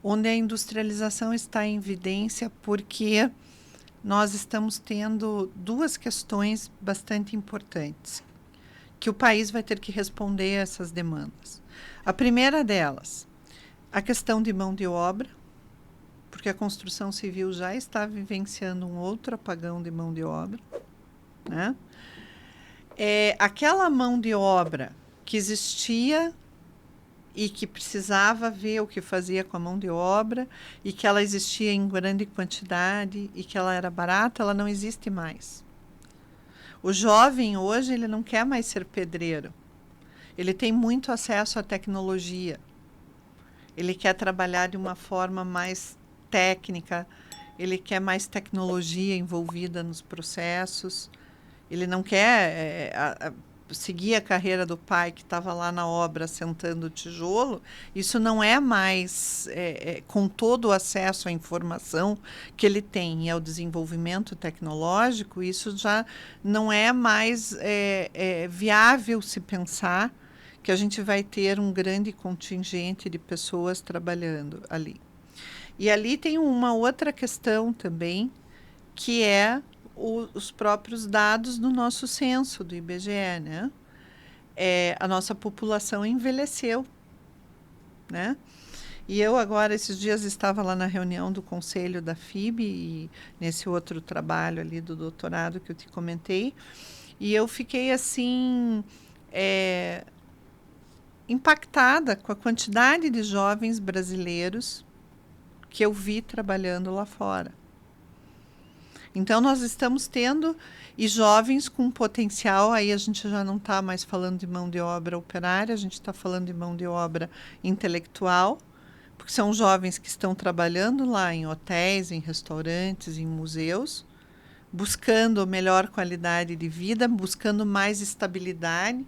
onde a industrialização está em evidência porque nós estamos tendo duas questões bastante importantes, que o país vai ter que responder a essas demandas. A primeira delas, a questão de mão de obra, porque a construção civil já está vivenciando um outro apagão de mão de obra, né? Aquela mão de obra que existia e que precisava ver o que fazia com a mão de obra e que ela existia em grande quantidade e que ela era barata, ela não existe mais. O jovem hoje, ele não quer mais ser pedreiro. Ele tem muito acesso à tecnologia. Ele quer trabalhar de uma forma mais técnica, ele quer mais tecnologia envolvida nos processos. Ele não quer seguir a carreira do pai que estava lá na obra sentando o tijolo. Isso não é mais com todo o acesso à informação que ele tem e ao desenvolvimento tecnológico. Isso já não é mais viável se pensar que a gente vai ter um grande contingente de pessoas trabalhando ali. E ali tem uma outra questão também, que é os próprios dados do nosso censo, do IBGE, né? A nossa população envelheceu, né? E eu agora, esses dias, estava lá na reunião do conselho da FIB e nesse outro trabalho ali do doutorado que eu te comentei, e eu fiquei assim impactada com a quantidade de jovens brasileiros que eu vi trabalhando lá fora. Então, nós estamos tendo jovens com potencial, aí a gente já não está mais falando de mão de obra operária, a gente está falando de mão de obra intelectual, porque são jovens que estão trabalhando lá em hotéis, em restaurantes, em museus, buscando melhor qualidade de vida, buscando mais estabilidade,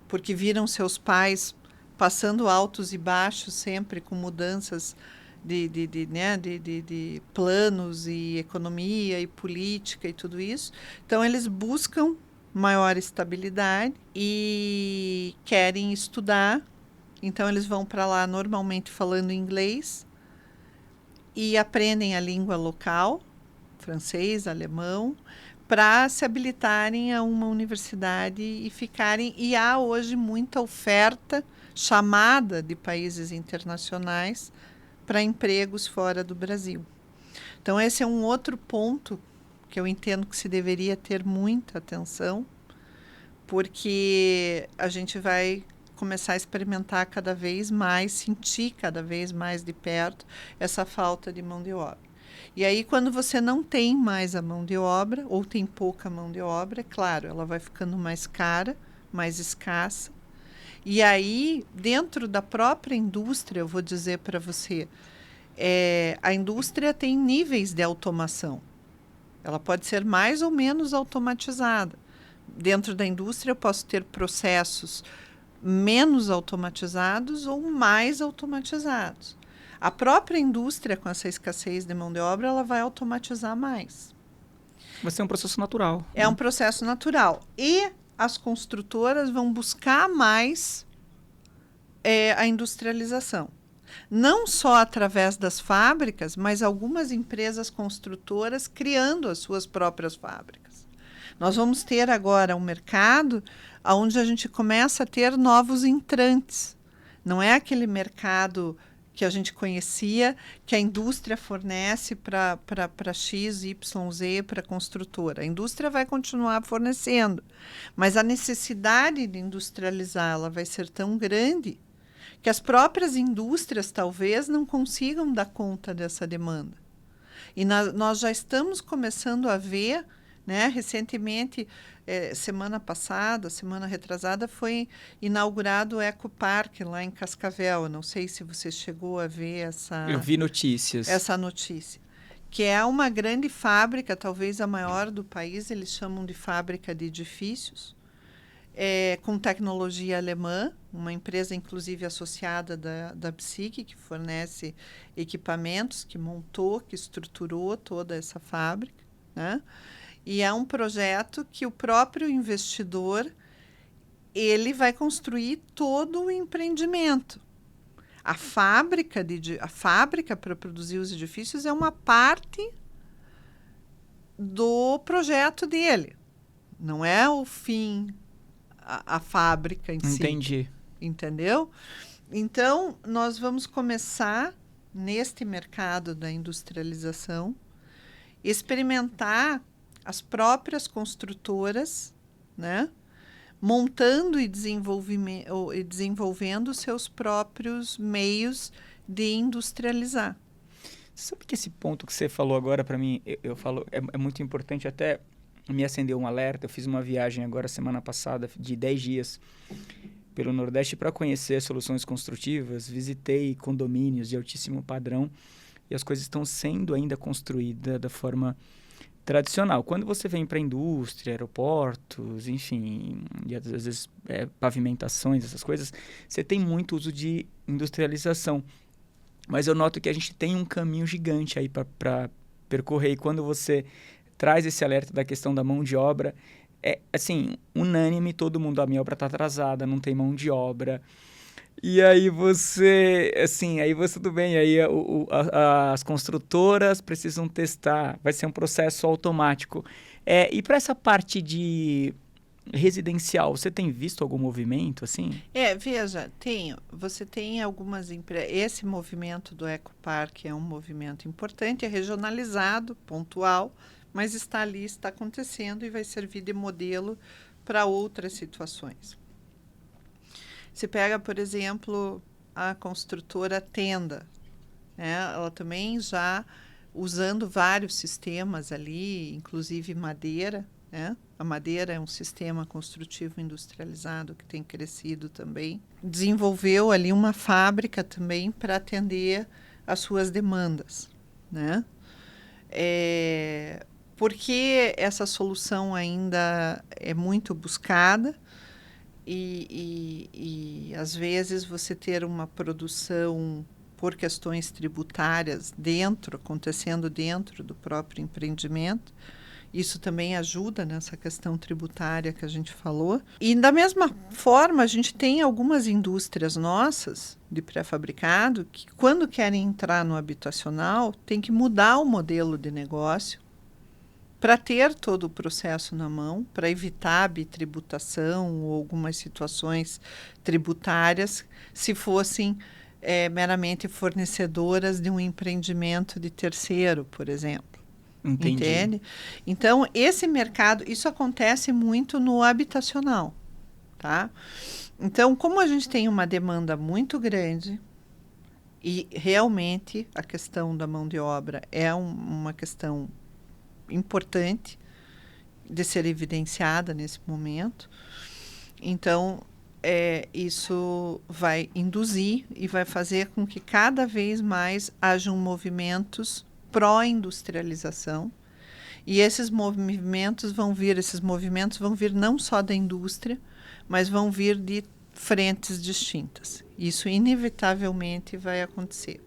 porque viram seus pais passando altos e baixos sempre com mudanças de planos e economia e política e tudo isso. Então, eles buscam maior estabilidade e querem estudar. Então, eles vão para lá normalmente falando inglês e aprendem a língua local, francês, alemão, para se habilitarem a uma universidade e ficarem. E há hoje muita oferta chamada de países internacionais para empregos fora do Brasil. Então, esse é um outro ponto que eu entendo que se deveria ter muita atenção, porque a gente vai começar a experimentar cada vez mais, sentir cada vez mais de perto essa falta de mão de obra. E aí, quando você não tem mais a mão de obra, ou tem pouca mão de obra, é claro, ela vai ficando mais cara, mais escassa. E aí, dentro da própria indústria, eu vou dizer para você, a indústria tem níveis de automação. Ela pode ser mais ou menos automatizada. Dentro da indústria, eu posso ter processos menos automatizados ou mais automatizados. A própria indústria, com essa escassez de mão de obra, ela vai automatizar mais. Vai ser um processo natural. É um processo natural. E as construtoras vão buscar mais a industrialização. Não só através das fábricas, mas algumas empresas construtoras criando as suas próprias fábricas. Nós vamos ter agora um mercado onde a gente começa a ter novos entrantes. Não é aquele mercado que a gente conhecia, que a indústria fornece para X, Y, Z, para a construtora. A indústria vai continuar fornecendo, mas a necessidade de industrializar ela vai ser tão grande que as próprias indústrias talvez não consigam dar conta dessa demanda. E nós já estamos começando a ver, né, recentemente, semana passada, semana retrasada, foi inaugurado o Ecopark lá em Cascavel. Não sei se você chegou a ver Eu vi notícias. Essa notícia. Que é uma grande fábrica, talvez a maior do país, eles chamam de fábrica de edifícios. com tecnologia alemã, uma empresa inclusive associada da Psique, que fornece equipamentos, que montou, que estruturou toda essa fábrica, né? E é um projeto que o próprio investidor ele vai construir todo o empreendimento. A fábrica para produzir os edifícios é uma parte do projeto dele. Não é o fim, a fábrica em si. Entendi. Entendeu? Então, nós vamos começar, neste mercado da industrialização, experimentar as próprias construtoras, né? Montando e desenvolvendo seus próprios meios de industrializar. Sabe que esse ponto que você falou agora para mim, eu falo, é muito importante, até me acendeu um alerta. Eu fiz uma viagem agora semana passada de 10 dias pelo Nordeste para conhecer soluções construtivas, visitei condomínios de altíssimo padrão e as coisas estão sendo ainda construídas da forma tradicional. Quando você vem para a indústria, aeroportos, enfim, e às vezes pavimentações, essas coisas, você tem muito uso de industrialização. Mas eu noto que a gente tem um caminho gigante aí para percorrer. E quando você traz esse alerta da questão da mão de obra, é assim, unânime, todo mundo, a minha obra está atrasada, não tem mão de obra. E aí você, assim, tudo bem, aí as construtoras precisam testar, vai ser um processo automático. E para essa parte de residencial, você tem visto algum movimento, assim? Veja, você tem algumas empresas, esse movimento do Ecopark é um movimento importante, é regionalizado, pontual, mas está ali, está acontecendo e vai servir de modelo para outras situações. Você pega, por exemplo, a construtora Tenda, né? Ela também já usando vários sistemas ali, inclusive madeira, né? A madeira é um sistema construtivo industrializado que tem crescido também. Desenvolveu ali uma fábrica também para atender às suas demandas, né? Porque essa solução ainda é muito buscada, e às vezes você ter uma produção por questões tributárias acontecendo dentro do próprio empreendimento, isso também ajuda nessa questão tributária que a gente falou. E da mesma forma, a gente tem algumas indústrias nossas de pré-fabricado que, quando querem entrar no habitacional, tem que mudar o modelo de negócio para ter todo o processo na mão, para evitar a bitributação ou algumas situações tributárias, se fossem meramente fornecedoras de um empreendimento de terceiro, por exemplo. Entendi. Entende? Então, esse mercado, isso acontece muito no habitacional, tá? Então, como a gente tem uma demanda muito grande e realmente a questão da mão de obra é uma questão importante de ser evidenciada nesse momento. Então, isso vai induzir e vai fazer com que cada vez mais hajam movimentos pró-industrialização. E esses movimentos vão vir não só da indústria, mas vão vir de frentes distintas. Isso inevitavelmente vai acontecer.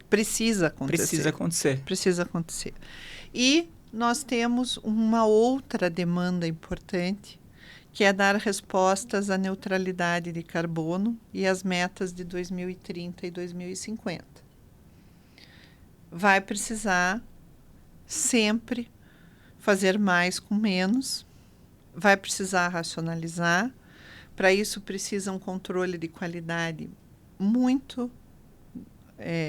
Precisa acontecer. E nós temos uma outra demanda importante, que é dar respostas à neutralidade de carbono e às metas de 2030 e 2050. Vai precisar sempre fazer mais com menos, vai precisar racionalizar. Para isso, precisa um controle de qualidade muito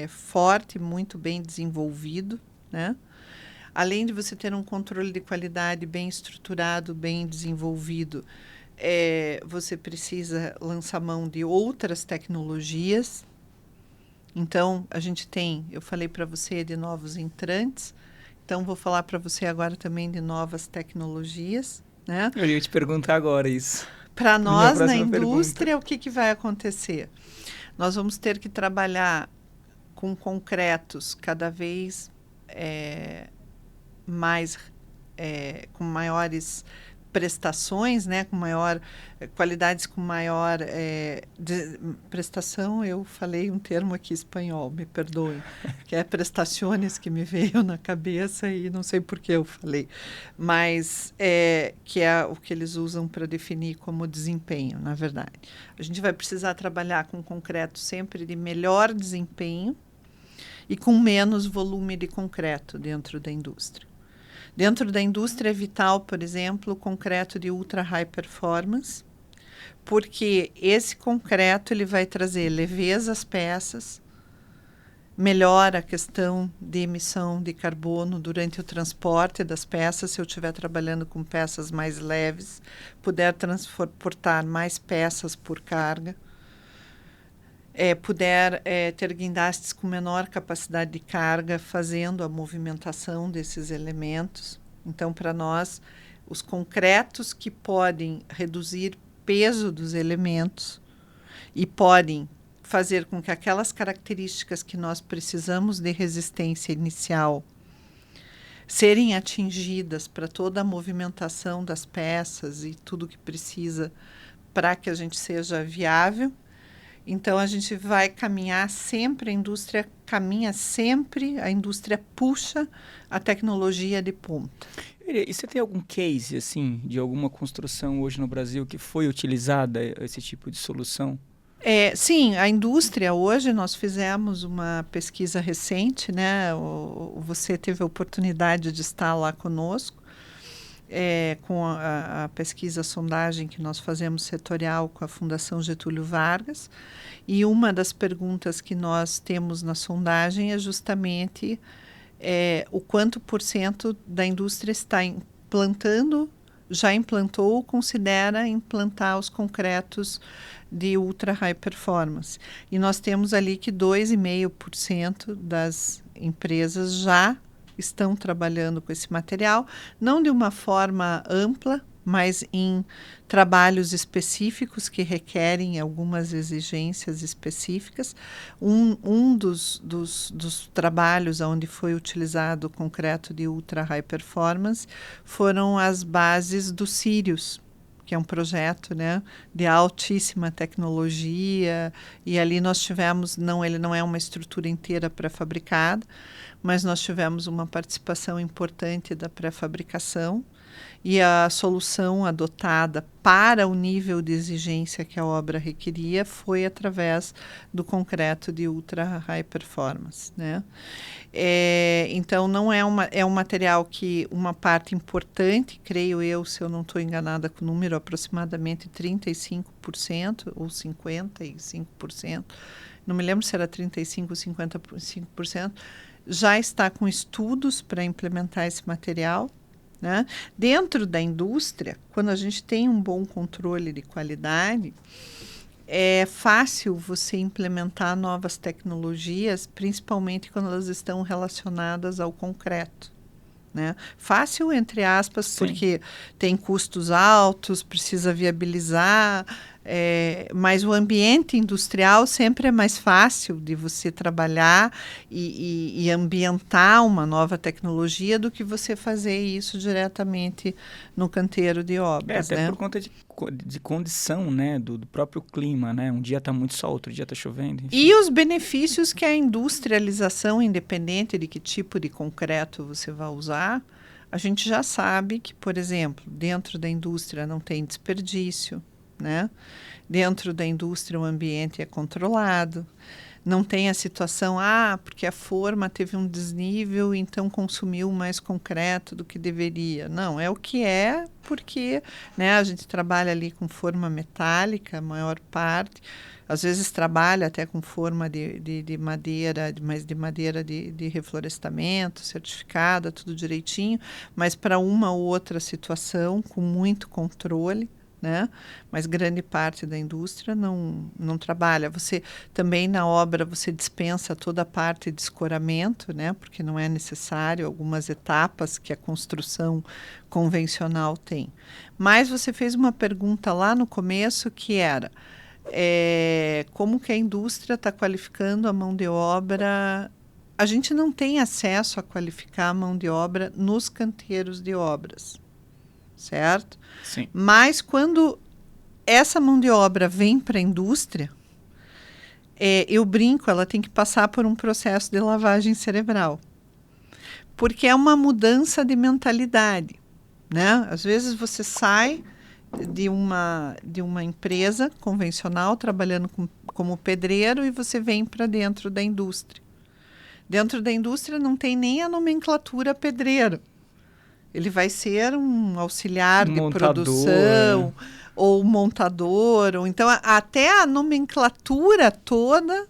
forte, muito bem desenvolvido, né? Além de você ter um controle de qualidade bem estruturado, bem desenvolvido, você precisa lançar mão de outras tecnologias. Então, eu falei para você de novos entrantes, então vou falar para você agora também de novas tecnologias, né? Eu ia te perguntar agora isso. Para nós, na indústria, o que vai acontecer? Nós vamos ter que trabalhar com concretos cada vez com maiores prestações, né, com maior qualidades, com maior prestação. Eu falei um termo aqui espanhol, me perdoem, que é prestações, que me veio na cabeça e não sei por que eu falei, mas que é o que eles usam para definir como desempenho, na verdade. A gente vai precisar trabalhar com concreto sempre de melhor desempenho e com menos volume de concreto dentro da indústria. Dentro da indústria é vital, por exemplo, o concreto de ultra high performance, porque esse concreto ele vai trazer leveza às peças, melhora a questão de emissão de carbono durante o transporte das peças. Se eu estiver trabalhando com peças mais leves, puder transportar mais peças por carga, puder ter guindastes com menor capacidade de carga, fazendo a movimentação desses elementos. Então, para nós, os concretos que podem reduzir peso dos elementos e podem fazer com que aquelas características que nós precisamos de resistência inicial serem atingidas para toda a movimentação das peças e tudo que precisa para que a gente seja viável. Então, a gente vai caminhar sempre, a indústria caminha sempre, a indústria puxa a tecnologia de ponta. E você tem algum case, assim, de alguma construção hoje no Brasil que foi utilizada esse tipo de solução? Sim, a indústria hoje, nós fizemos uma pesquisa recente, né? Você teve a oportunidade de estar lá conosco, com a pesquisa sondagem que nós fazemos setorial com a Fundação Getúlio Vargas, e uma das perguntas que nós temos na sondagem é justamente o quanto por cento da indústria está implantando, já implantou ou considera implantar os concretos de ultra high performance. E nós temos ali que 2,5% das empresas já estão trabalhando com esse material, não de uma forma ampla, mas em trabalhos específicos que requerem algumas exigências específicas. Um dos trabalhos onde foi utilizado o concreto de ultra high performance foram as bases do Sirius, que é um projeto, né, de altíssima tecnologia, e ali nós tivemos, ele não é uma estrutura inteira pré-fabricada, mas nós tivemos uma participação importante da pré-fabricação, e a solução adotada para o nível de exigência que a obra requeria foi através do concreto de ultra high performance, né? Então, não é um material que uma parte importante, creio eu, se eu não estou enganada com o número, aproximadamente 35% ou 55%, não me lembro se era 35% ou 55%, já está com estudos para implementar esse material, né? Dentro da indústria, quando a gente tem um bom controle de qualidade, é fácil você implementar novas tecnologias, principalmente quando elas estão relacionadas ao concreto, né? Fácil, entre aspas, sim, porque tem custos altos, precisa viabilizar, mas o ambiente industrial sempre é mais fácil de você trabalhar e ambientar uma nova tecnologia do que você fazer isso diretamente no canteiro de obras. Até né? Por conta de condição, né, do próprio clima, né? Um dia está muito sol, outro dia está chovendo. Enfim. E os benefícios que a industrialização, independente de que tipo de concreto você vai usar, a gente já sabe que, por exemplo, dentro da indústria não tem desperdício, né? Dentro da indústria o ambiente é controlado, não tem a situação, porque a forma teve um desnível, então consumiu mais concreto do que deveria. Não, é o que é, porque, né, a gente trabalha ali com forma metálica, a maior parte, às vezes trabalha até com forma de madeira, mas de madeira de reflorestamento, certificada, tudo direitinho, mas para uma ou outra situação, com muito controle, né? Mas grande parte da indústria não trabalha. Você também na obra você dispensa toda a parte de escoramento, né? Porque não é necessário algumas etapas que a construção convencional tem. Mas você fez uma pergunta lá no começo que era como que a indústria está qualificando a mão de obra. A gente não tem acesso a qualificar a mão de obra nos canteiros de obras, certo? Sim. Mas quando essa mão de obra vem para a indústria, eu brinco, ela tem que passar por um processo de lavagem cerebral. Porque é uma mudança de mentalidade, né? Às vezes você sai de uma empresa convencional, trabalhando como pedreiro, e você vem para dentro da indústria. Dentro da indústria não tem nem a nomenclatura pedreiro. Ele vai ser um auxiliar de Montador. produção, ou montador, ou então até a nomenclatura toda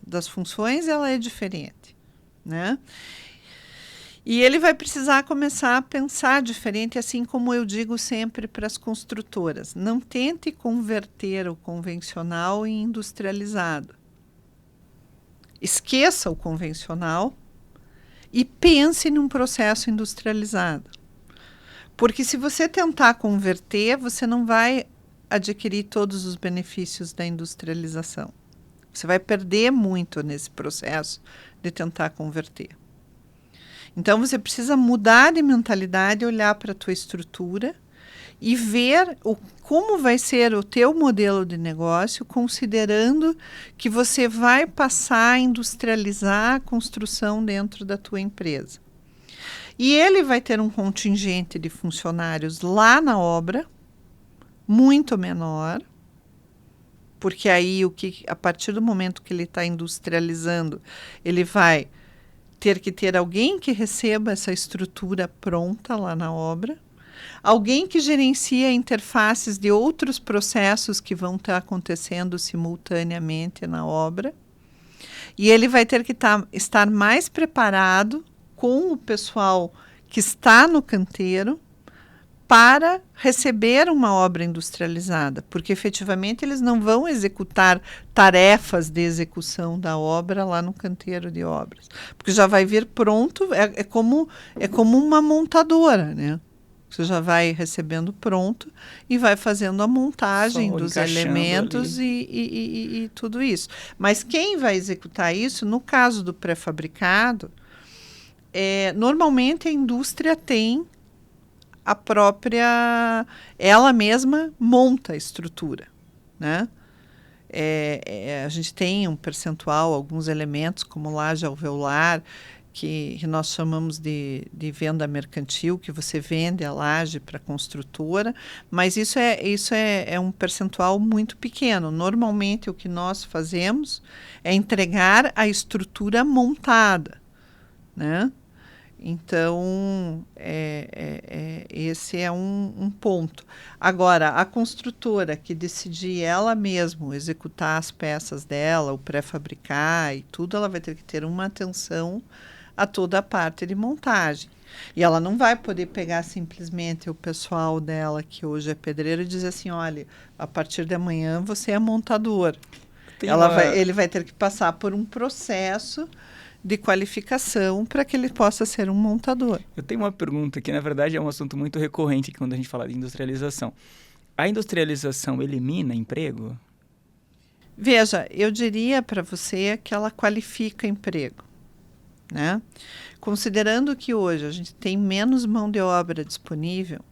das funções, ela é diferente, né? E ele vai precisar começar a pensar diferente, assim como eu digo sempre para as construtoras. Não tente converter o convencional em industrializado. Esqueça o convencional e pense num processo industrializado. Porque se você tentar converter, você não vai adquirir todos os benefícios da industrialização. Você vai perder muito nesse processo de tentar converter. Então, você precisa mudar de mentalidade, olhar para a tua estrutura e ver como vai ser o teu modelo de negócio, considerando que você vai passar a industrializar a construção dentro da tua empresa. E ele vai ter um contingente de funcionários lá na obra, muito menor, porque aí a partir do momento que ele está industrializando, ele vai ter que ter alguém que receba essa estrutura pronta lá na obra, alguém que gerencia interfaces de outros processos que vão estar acontecendo simultaneamente na obra, e ele vai ter que estar mais preparado com o pessoal que está no canteiro para receber uma obra industrializada, porque efetivamente eles não vão executar tarefas de execução da obra lá no canteiro de obras, porque já vai vir pronto, é como uma montadora, né? Você já vai recebendo pronto e vai fazendo a montagem dos elementos e tudo isso. Mas quem vai executar isso, no caso do pré-fabricado, normalmente a indústria tem a própria, ela mesma monta a estrutura, né? A gente tem um percentual, alguns elementos, como laje alveolar, que nós chamamos de venda mercantil, que você vende a laje para a construtora, mas isso é um percentual muito pequeno. Normalmente o que nós fazemos é entregar a estrutura montada, né? Então, esse é um ponto. Agora, a construtora que decidir ela mesma executar as peças dela, o pré-fabricar e tudo, ela vai ter que ter uma atenção a toda a parte de montagem. E ela não vai poder pegar simplesmente o pessoal dela, que hoje é pedreiro, e dizer assim, olha, a partir de amanhã você é montador. Ele vai ter que passar por um processo de qualificação para que ele possa ser um montador. Eu tenho uma pergunta que, na verdade, é um assunto muito recorrente quando a gente fala de industrialização. A industrialização elimina emprego? Veja, eu diria para você que ela qualifica emprego, né? Considerando que hoje a gente tem menos mão de obra disponível,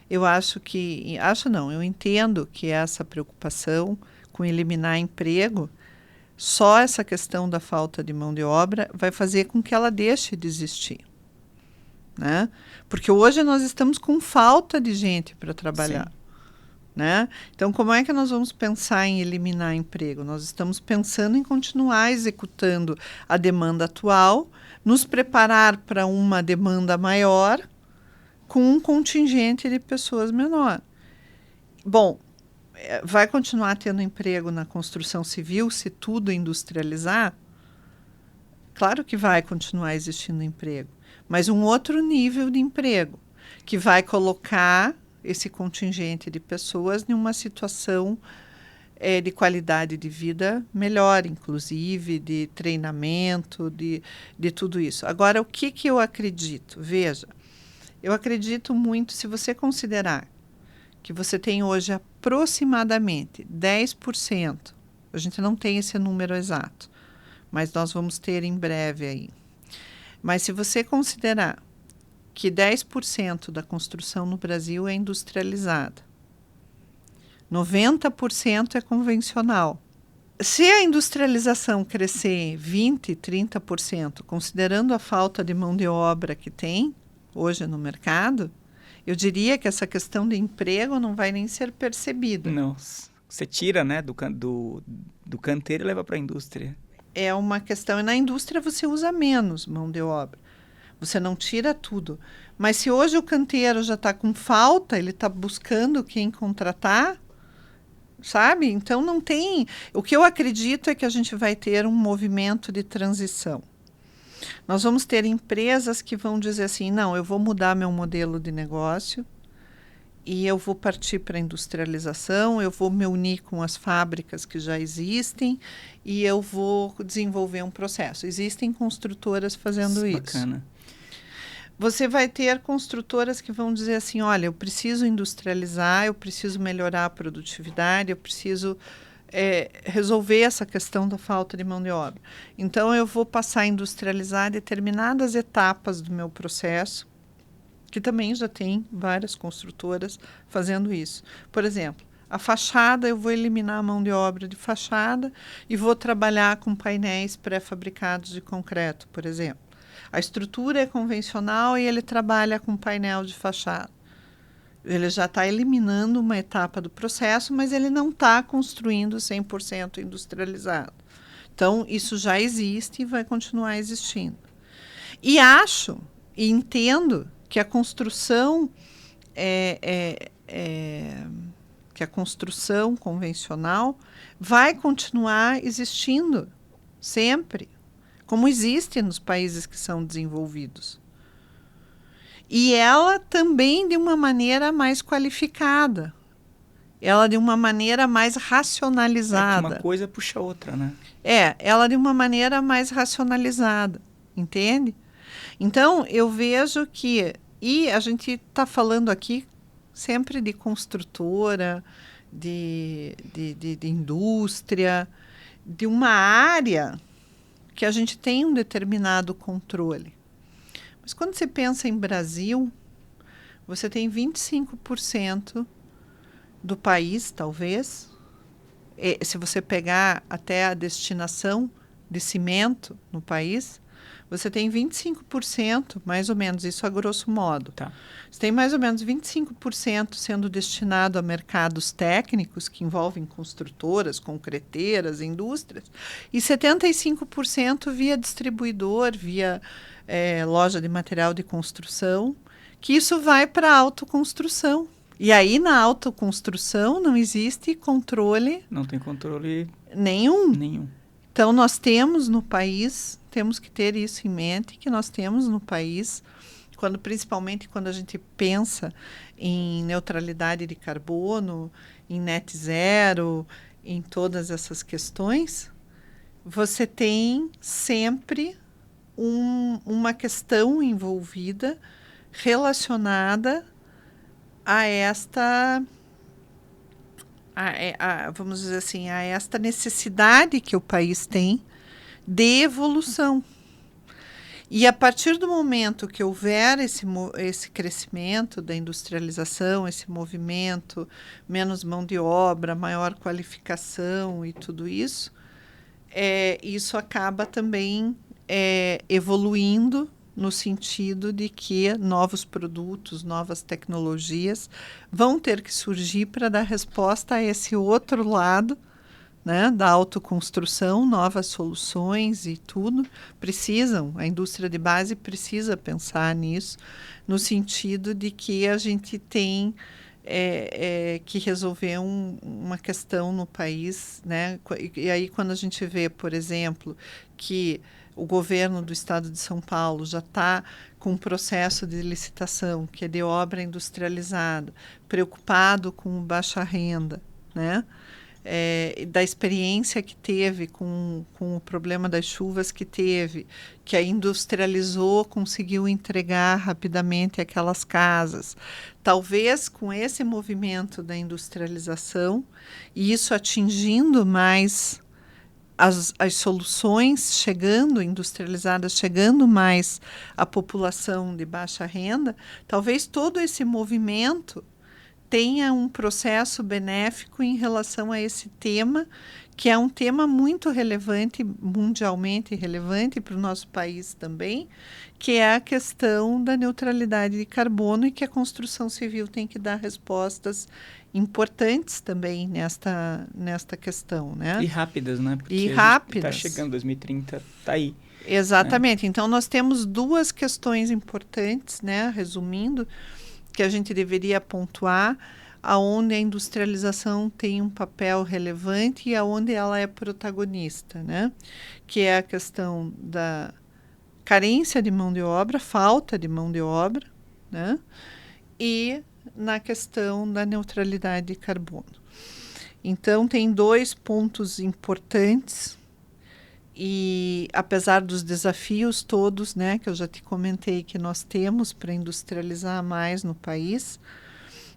eu entendo que essa preocupação com eliminar emprego, só essa questão da falta de mão de obra vai fazer com que ela deixe de existir, né? Porque hoje nós estamos com falta de gente para trabalhar, né? Então, como é que nós vamos pensar em eliminar emprego? Nós estamos pensando em continuar executando a demanda atual, nos preparar para uma demanda maior com um contingente de pessoas menor. Bom, vai continuar tendo emprego na construção civil se tudo industrializar? Claro que vai continuar existindo emprego, mas um outro nível de emprego, que vai colocar esse contingente de pessoas em uma situação de qualidade de vida melhor, inclusive de treinamento, de tudo isso. Agora, o que eu acredito? Veja, eu acredito muito, se você considerar que você tem hoje aproximadamente 10%, a gente não tem esse número exato, mas nós vamos ter em breve aí. Mas se você considerar que 10% da construção no Brasil é industrializada. 90% é convencional. Se a industrialização crescer 20%, 30%, considerando a falta de mão de obra que tem hoje no mercado, eu diria que essa questão de emprego não vai nem ser percebida. Não, você tira, né, do canteiro e leva para a indústria. É uma questão, e na indústria você usa menos mão de obra. Você não tira tudo. Mas se hoje o canteiro já está com falta, ele está buscando quem contratar, sabe? Então não tem... O que eu acredito é que a gente vai ter um movimento de transição. Nós vamos ter empresas que vão dizer assim, não, eu vou mudar meu modelo de negócio e eu vou partir para a industrialização, eu vou me unir com as fábricas que já existem e eu vou desenvolver um processo. Existem construtoras fazendo isso. Bacana. Você vai ter construtoras que vão dizer assim, olha, eu preciso industrializar, eu preciso melhorar a produtividade, eu preciso resolver essa questão da falta de mão de obra. Então, eu vou passar a industrializar determinadas etapas do meu processo, que também já tem várias construtoras fazendo isso. Por exemplo, a fachada, eu vou eliminar a mão de obra de fachada e vou trabalhar com painéis pré-fabricados de concreto, por exemplo. A estrutura é convencional e ele trabalha com painel de fachada. Ele já está eliminando uma etapa do processo, mas ele não está construindo 100% industrializado. Então, isso já existe e vai continuar existindo. E acho e entendo que a construção que a construção convencional vai continuar existindo sempre, como existe nos países que são desenvolvidos. E ela também de uma maneira mais qualificada. Ela de uma maneira mais racionalizada. É que uma coisa puxa a outra, né? Ela de uma maneira mais racionalizada, entende? Então, eu vejo que... E a gente está falando aqui sempre de construtora, de indústria, de uma área que a gente tem um determinado controle. Mas quando você pensa em Brasil, você tem 25% do país, talvez. Se você pegar até a destinação de cimento no país, você tem 25%, mais ou menos, isso a grosso modo. Tá. Você tem mais ou menos 25% sendo destinado a mercados técnicos, que envolvem construtoras, concreteiras, indústrias, e 75% via distribuidor, via loja de material de construção, que isso vai para a autoconstrução. E aí, na autoconstrução, não existe controle... Não tem controle... Nenhum. Então, nós temos no país, temos que ter isso em mente, que nós temos no país, principalmente quando a gente pensa em neutralidade de carbono, em net zero, em todas essas questões, você tem sempre uma questão envolvida relacionada a esta... vamos dizer assim, a esta necessidade que o país tem de evolução. E a partir do momento que houver esse crescimento da industrialização, esse movimento, menos mão de obra, maior qualificação e tudo isso, isso acaba também evoluindo no sentido de que novos produtos, novas tecnologias vão ter que surgir para dar resposta a esse outro lado, né, da autoconstrução, novas soluções e tudo. A indústria de base precisa pensar nisso, no sentido de que a gente tem que resolver uma questão no país, né? E aí quando a gente vê, por exemplo, que o governo do estado de São Paulo já está com um processo de licitação, que é de obra industrializada, preocupado com baixa renda, né? Da experiência que teve com o problema das chuvas que teve, que a industrializou, conseguiu entregar rapidamente aquelas casas. Talvez com esse movimento da industrialização, e isso atingindo mais as soluções chegando, industrializadas, chegando mais à população de baixa renda, talvez todo esse movimento tenha um processo benéfico em relação a esse tema, que é um tema muito relevante, mundialmente relevante para o nosso país também, que é a questão da neutralidade de carbono, e que a construção civil tem que dar respostas importantes também nesta questão, né? E rápidas, né? Porque e rápidas. Está chegando 2030, tá aí. Exatamente. Né? Então, nós temos duas questões importantes, né? Resumindo, que a gente deveria pontuar, aonde a industrialização tem um papel relevante e aonde ela é protagonista, né? Que é a questão da carência de mão de obra, falta de mão de obra, né? E na questão da neutralidade de carbono. Então, tem 2 pontos importantes e, apesar dos desafios todos, né, que eu já te comentei que nós temos para industrializar mais no país,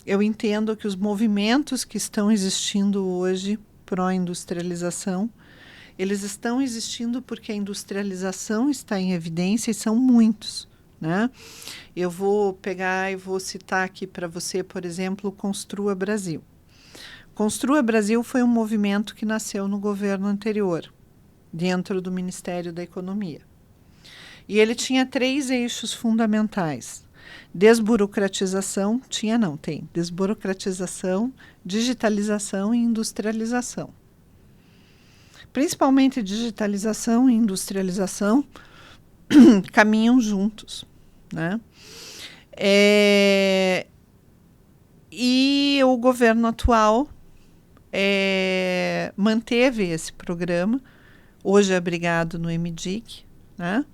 eu entendo que os movimentos que estão existindo hoje pró-industrialização, eles estão existindo porque a industrialização está em evidência e são muitos, né? Eu vou pegar e vou citar aqui para você, por exemplo, o Construa Brasil. Construa Brasil foi um movimento que nasceu no governo anterior, dentro do Ministério da Economia. E ele tinha 3 eixos fundamentais. Desburocratização, tem desburocratização, digitalização e industrialização. Principalmente digitalização e industrialização caminham juntos, né? E o governo atual manteve esse programa, hoje é abrigado no MDIC, né?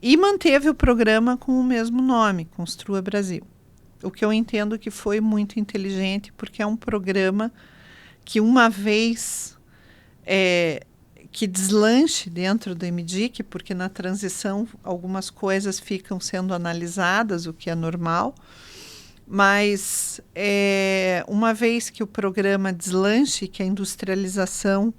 E manteve o programa com o mesmo nome, Construa Brasil. O que eu entendo que foi muito inteligente, porque é um programa que, uma vez que deslanche dentro do MDIC, porque na transição algumas coisas ficam sendo analisadas, o que é normal, mas uma vez que o programa deslanche, que a industrialização,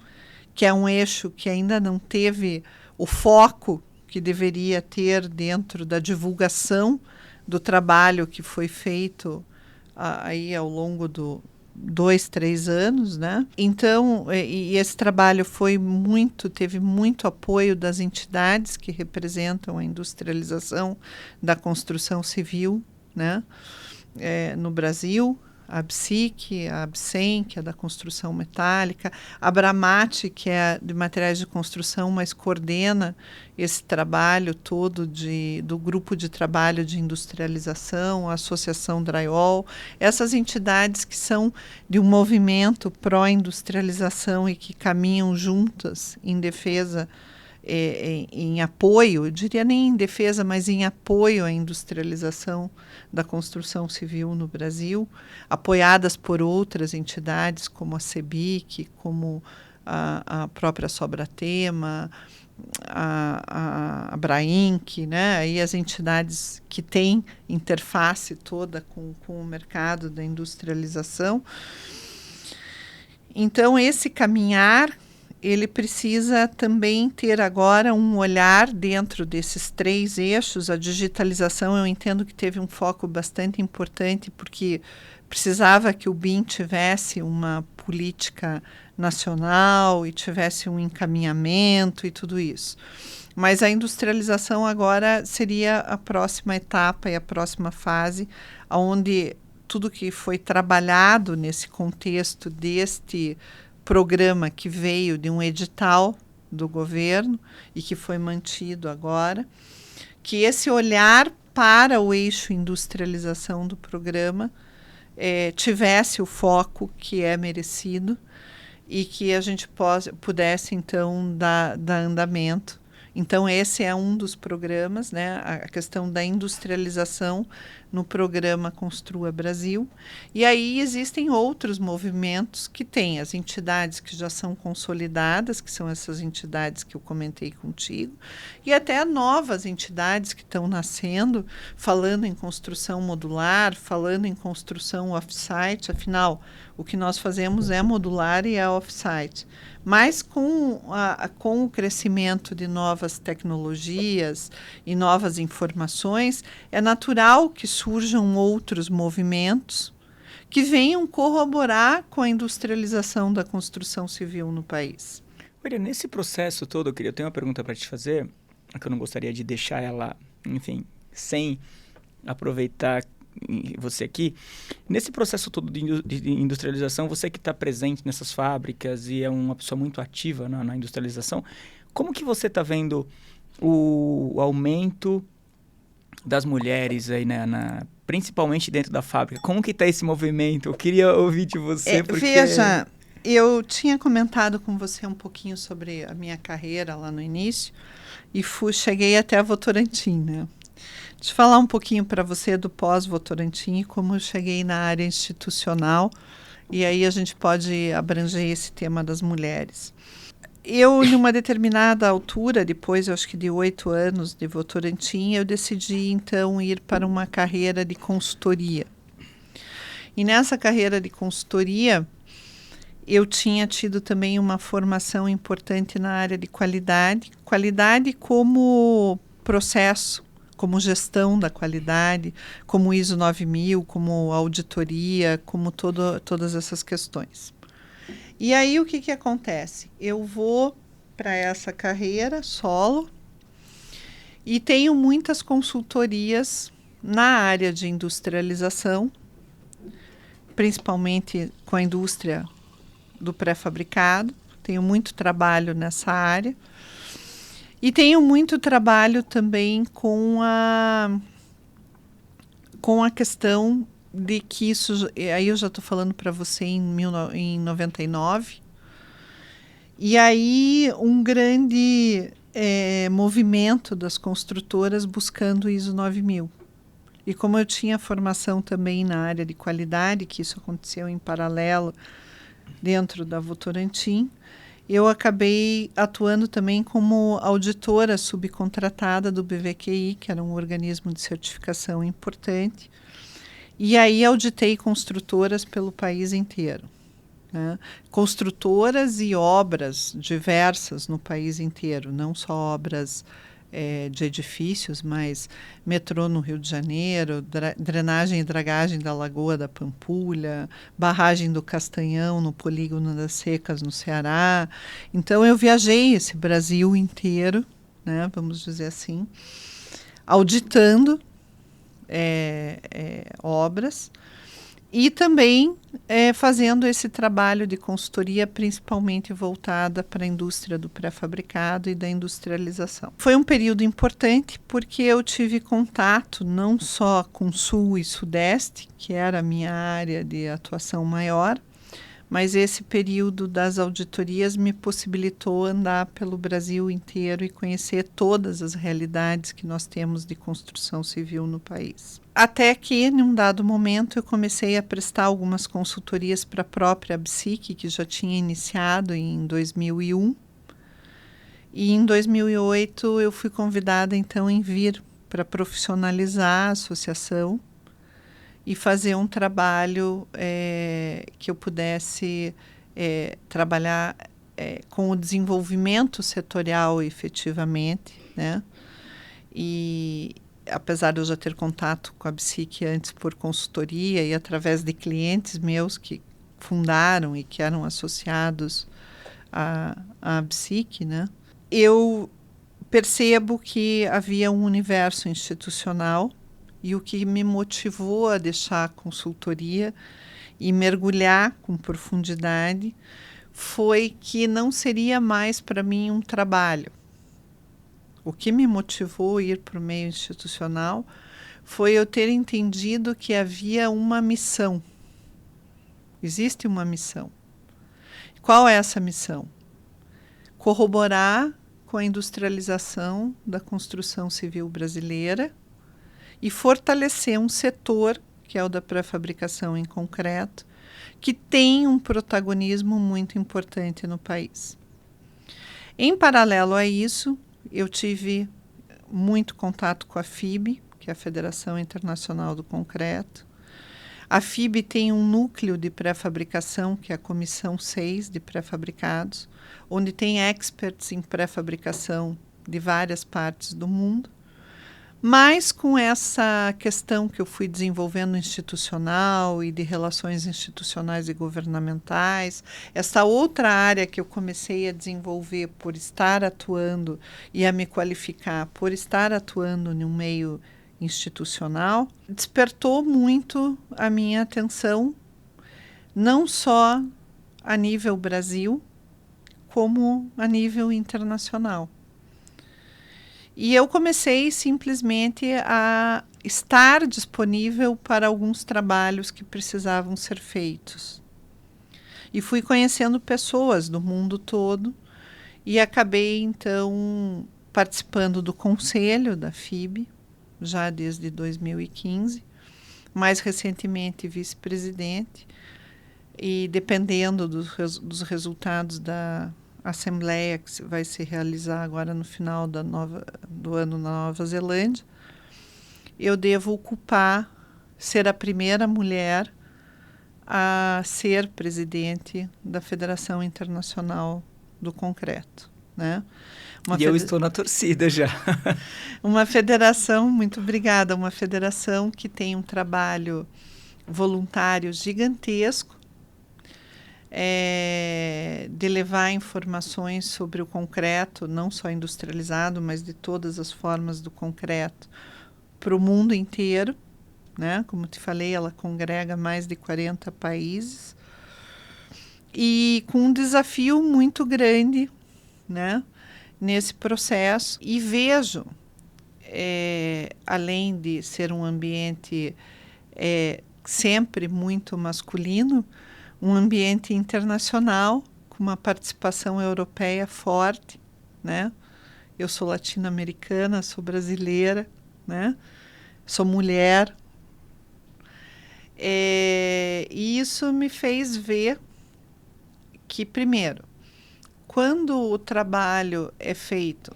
que é um eixo que ainda não teve o foco que deveria ter dentro da divulgação do trabalho que foi feito aí ao longo do 2, 3 anos, né? Então, e esse trabalho teve muito apoio das entidades que representam a industrialização da construção civil, né? No Brasil, a ABSIC, a ABSEM, que é da construção metálica, a Bramate, que é de materiais de construção, mas coordena esse trabalho todo do grupo de trabalho de industrialização, a Associação Drywall, essas entidades que são de um movimento pró-industrialização e que caminham juntas em defesa, em apoio, eu diria nem em defesa, mas em apoio à industrialização da construção civil no Brasil, apoiadas por outras entidades como a CEBIC, como a própria Sobratema, a Brainc, né? Aí as entidades que têm interface toda com o mercado da industrialização. Então, esse caminhar, ele precisa também ter agora um olhar dentro desses 3 eixos. A digitalização, eu entendo que teve um foco bastante importante, porque precisava que o BIM tivesse uma política nacional e tivesse um encaminhamento e tudo isso. Mas a industrialização agora seria a próxima etapa e a próxima fase, onde tudo que foi trabalhado nesse contexto deste programa, que veio de um edital do governo e que foi mantido agora, que esse olhar para o eixo industrialização do programa tivesse o foco que é merecido e que a gente pudesse, então, dar andamento. Então, esse é um dos programas, né? A questão da industrialização no programa Construa Brasil. E aí existem outros movimentos que têm as entidades que já são consolidadas, que são essas entidades que eu comentei contigo, e até novas entidades que estão nascendo, falando em construção modular, falando em construção off-site. Afinal, o que nós fazemos é modular e é off-site. Mas com o crescimento de novas tecnologias e novas informações, é natural que surjam outros movimentos que venham corroborar com a industrialização da construção civil no país. Olha, nesse processo todo, eu tenho uma pergunta para te fazer, que eu não gostaria de deixar ela, enfim, sem aproveitar você aqui. Nesse processo todo de industrialização, você que está presente nessas fábricas e é uma pessoa muito ativa na industrialização, como que você está vendo o aumento das mulheres aí, principalmente dentro da fábrica? Como que está esse movimento? Eu queria ouvir de você, porque... Veja, eu tinha comentado com você um pouquinho sobre a minha carreira lá no início e cheguei até a Votorantim, né? Deixa eu falar um pouquinho para você do pós-Votorantim e como eu cheguei na área institucional, e aí a gente pode abranger esse tema das mulheres. Eu, em uma determinada altura, depois eu acho que de 8 anos de Votorantim, eu decidi então ir para uma carreira de consultoria. E nessa carreira de consultoria, eu tinha tido também uma formação importante na área de qualidade como processo, como gestão da qualidade, como ISO 9000, como auditoria, como todas essas questões. E aí o que acontece? Eu vou para essa carreira solo e tenho muitas consultorias na área de industrialização, principalmente com a indústria do pré-fabricado. Tenho muito trabalho nessa área. E tenho muito trabalho também com a questão de que isso... Aí eu já estou falando para você em 99. E aí um grande movimento das construtoras buscando o ISO 9000. E como eu tinha formação também na área de qualidade, que isso aconteceu em paralelo dentro da Votorantim, eu acabei atuando também como auditora subcontratada do BVQI, que era um organismo de certificação importante. E aí auditei construtoras pelo país inteiro, né? Construtoras e obras diversas no país inteiro, não só obras de edifícios, mas metrô no Rio de Janeiro, drenagem e dragagem da Lagoa da Pampulha, barragem do Castanhão no Polígono das Secas no Ceará. Então eu viajei esse Brasil inteiro, né, vamos dizer assim, auditando obras e também fazendo esse trabalho de consultoria principalmente voltada para a indústria do pré-fabricado e da industrialização. Foi um período importante porque eu tive contato não só com Sul e Sudeste, que era a minha área de atuação maior, mas esse período das auditorias me possibilitou andar pelo Brasil inteiro e conhecer todas as realidades que nós temos de construção civil no país. Até que, em um dado momento, eu comecei a prestar algumas consultorias para a própria ABSIC, que já tinha iniciado em 2001. E em 2008 eu fui convidada, então, em vir para profissionalizar a associação e fazer um trabalho que eu pudesse trabalhar com o desenvolvimento setorial efetivamente, né? E apesar de eu já ter contato com a ABSIC antes por consultoria e através de clientes meus que fundaram e que eram associados à ABSIC, né? Eu percebo que havia um universo institucional e o que me motivou a deixar a consultoria e mergulhar com profundidade foi que não seria mais para mim um trabalho. O que me motivou a ir para o meio institucional foi eu ter entendido que havia uma missão. Existe uma missão. Qual é essa missão? Corroborar com a industrialização da construção civil brasileira e fortalecer um setor, que é o da pré-fabricação em concreto, que tem um protagonismo muito importante no país. Em paralelo a isso, eu tive muito contato com a FIB, que é a Federação Internacional do Concreto. A FIB tem um núcleo de pré-fabricação, que é a Comissão 6 de pré-fabricados, onde tem experts em pré-fabricação de várias partes do mundo. Mas com essa questão que eu fui desenvolvendo institucional e de relações institucionais e governamentais, essa outra área que eu comecei a desenvolver por estar atuando e a me qualificar por estar atuando em um meio institucional, despertou muito a minha atenção, não só a nível Brasil, como a nível internacional. E eu comecei simplesmente a estar disponível para alguns trabalhos que precisavam ser feitos. E fui conhecendo pessoas do mundo todo e acabei, então, participando do conselho da FIB, já desde 2015, mais recentemente vice-presidente, e dependendo dos resultados da assembleia que vai se realizar agora no final do ano na Nova Zelândia, eu devo ser a primeira mulher a ser presidente da Federação Internacional do Concreto, né? Eu estou na torcida já. Uma federação, muito obrigada, uma federação que tem um trabalho voluntário gigantesco, de levar informações sobre o concreto, não só industrializado, mas de todas as formas do concreto, para o mundo inteiro, né? Como te falei, ela congrega mais de 40 países e com um desafio muito grande, né, nesse processo. E vejo, além de ser um ambiente sempre muito masculino, um ambiente internacional, com uma participação europeia forte, né? Eu sou latino-americana, sou brasileira, né? Sou mulher. E isso me fez ver que, primeiro, quando o trabalho é feito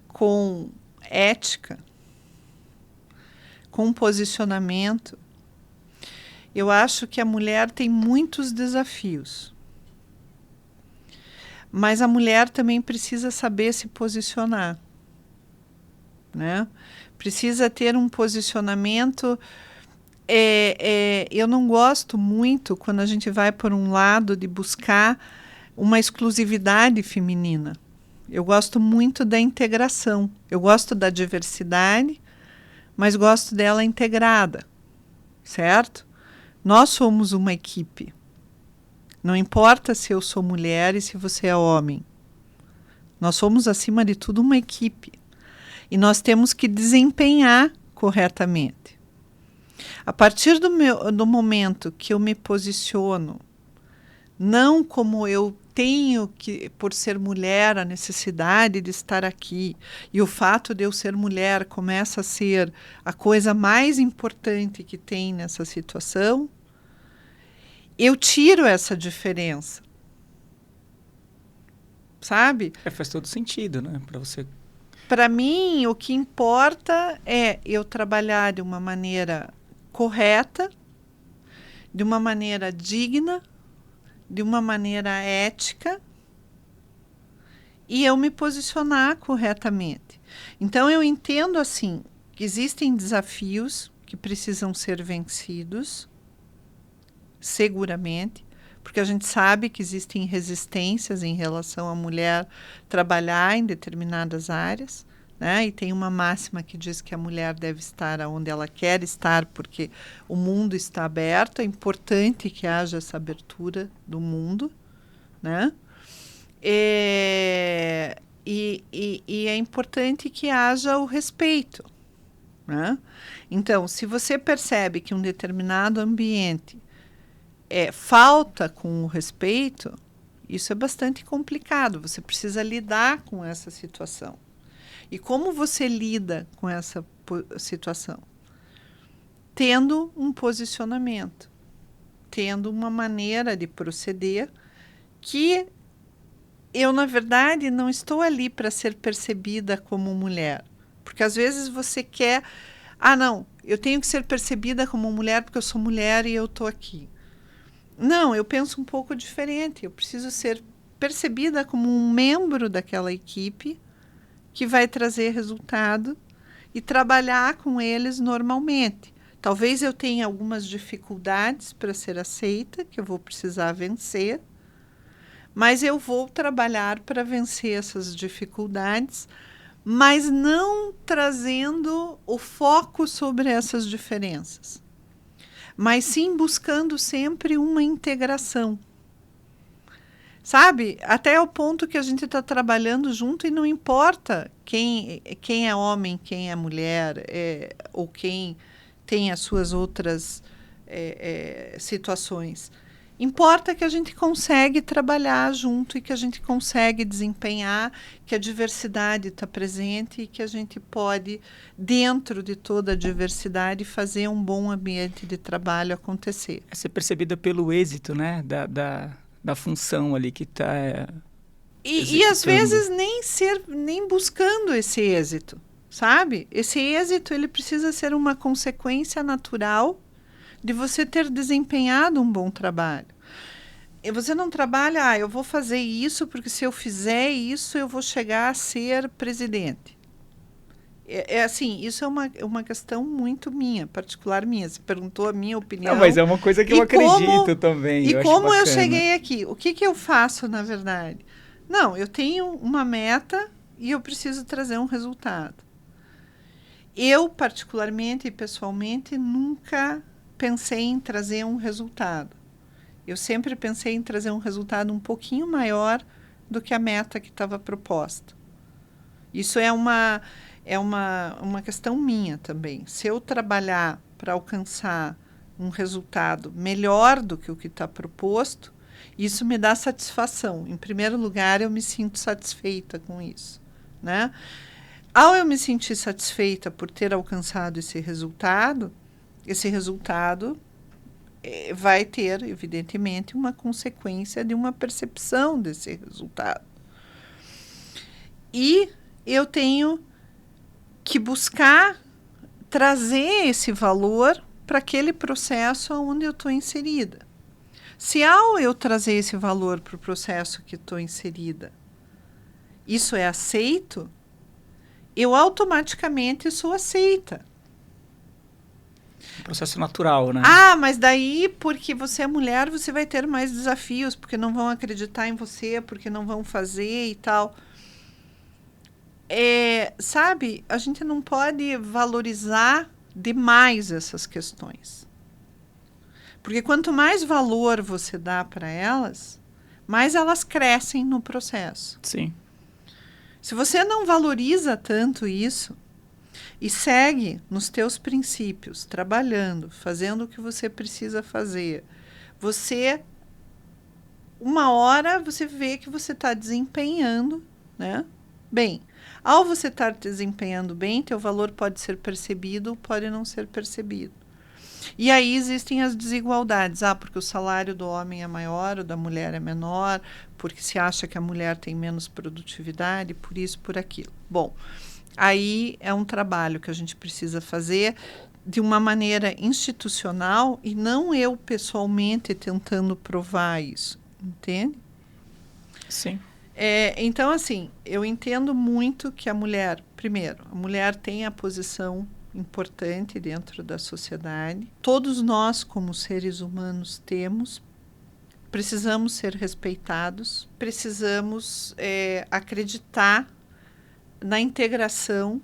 com ética, com posicionamento, eu acho que a mulher tem muitos desafios. Mas a mulher também precisa saber se posicionar, né? Precisa ter um posicionamento. Eu não gosto muito quando a gente vai por um lado de buscar uma exclusividade feminina. Eu gosto muito da integração. Eu gosto da diversidade, mas gosto dela integrada, certo? Nós somos uma equipe. Não importa se eu sou mulher e se você é homem. Nós somos, acima de tudo, uma equipe. E nós temos que desempenhar corretamente. A partir do momento que eu me posiciono, não como eu tenho que, por ser mulher, a necessidade de estar aqui, e o fato de eu ser mulher começa a ser a coisa mais importante que tem nessa situação, eu tiro essa diferença. Sabe? Faz todo sentido, né? Para você. Para mim, o que importa é eu trabalhar de uma maneira correta, de uma maneira digna, de uma maneira ética, e eu me posicionar corretamente. Então, eu entendo assim, que existem desafios que precisam ser vencidos, seguramente, porque a gente sabe que existem resistências em relação à mulher trabalhar em determinadas áreas, né? E tem uma máxima que diz que a mulher deve estar onde ela quer estar, porque o mundo está aberto. É importante que haja essa abertura do mundo, né? E é importante que haja o respeito, né? Então, se você percebe que um determinado ambiente falta com o respeito, isso é bastante complicado. Você precisa lidar com essa situação. E como você lida com essa situação? Tendo um posicionamento, tendo uma maneira de proceder que eu, na verdade, não estou ali para ser percebida como mulher. Porque às vezes você quer... não, eu tenho que ser percebida como mulher porque eu sou mulher e eu estou aqui. Não, eu penso um pouco diferente. Eu preciso ser percebida como um membro daquela equipe que vai trazer resultado e trabalhar com eles normalmente. Talvez eu tenha algumas dificuldades para ser aceita, que eu vou precisar vencer, mas eu vou trabalhar para vencer essas dificuldades, mas não trazendo o foco sobre essas diferenças, mas sim buscando sempre uma integração. Sabe? Até o ponto que a gente está trabalhando junto e não importa quem é homem, quem é mulher, ou quem tem as suas outras situações. Importa que a gente consegue trabalhar junto e que a gente consegue desempenhar, que a diversidade está presente e que a gente pode, dentro de toda a diversidade, fazer um bom ambiente de trabalho acontecer. É ser percebida pelo êxito, né? Da função ali que está e às vezes nem buscando esse êxito, sabe? Esse êxito ele precisa ser uma consequência natural de você ter desempenhado um bom trabalho. E você não trabalha, eu vou fazer isso porque se eu fizer isso eu vou chegar a ser presidente. Assim, isso é uma questão muito minha, particular minha. Você perguntou a minha opinião. Não, mas é uma coisa que eu acredito também. E como eu cheguei aqui? O que eu faço, na verdade? Não, eu tenho uma meta e eu preciso trazer um resultado. Eu, particularmente e pessoalmente, nunca pensei em trazer um resultado. Eu sempre pensei em trazer um resultado um pouquinho maior do que a meta que estava proposta. Isso é uma questão minha também. Se eu trabalhar para alcançar um resultado melhor do que o que está proposto, isso me dá satisfação. Em primeiro lugar, eu me sinto satisfeita com isso, né? Ao eu me sentir satisfeita por ter alcançado esse resultado vai ter, evidentemente, uma consequência de uma percepção desse resultado. E eu tenho que buscar trazer esse valor para aquele processo onde eu estou inserida. Se ao eu trazer esse valor para o processo que estou inserida, isso é aceito, eu automaticamente sou aceita. Um processo natural, né? Mas daí, porque você é mulher, você vai ter mais desafios, porque não vão acreditar em você, porque não vão fazer e tal. Sabe, a gente não pode valorizar demais essas questões. Porque quanto mais valor você dá para elas, mais elas crescem no processo. Sim. Se você não valoriza tanto isso e segue nos teus princípios, trabalhando, fazendo o que você precisa fazer, uma hora você vê que você está desempenhando, né, bem. Ao você estar desempenhando bem, teu valor pode ser percebido ou pode não ser percebido. E aí existem as desigualdades. Porque o salário do homem é maior, o da mulher é menor, porque se acha que a mulher tem menos produtividade, por isso, por aquilo. Bom, aí é um trabalho que a gente precisa fazer de uma maneira institucional e não eu pessoalmente tentando provar isso, entende? Sim. Então, assim, eu entendo muito que a mulher tem a posição importante dentro da sociedade. Todos nós, como seres humanos, precisamos ser respeitados, precisamos acreditar na integração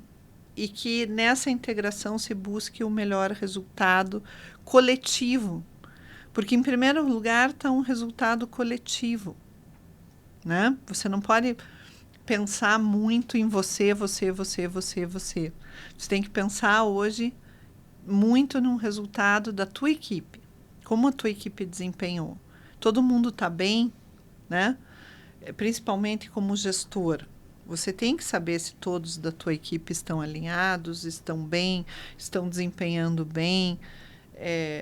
e que nessa integração se busque o melhor resultado coletivo. Porque, em primeiro lugar, está um resultado coletivo. Né? Você não pode pensar muito em você. Você tem que pensar hoje muito no resultado da tua equipe. Como a tua equipe desempenhou. Todo mundo está bem, né? Principalmente como gestor. Você tem que saber se todos da tua equipe estão alinhados, estão bem, estão desempenhando bem,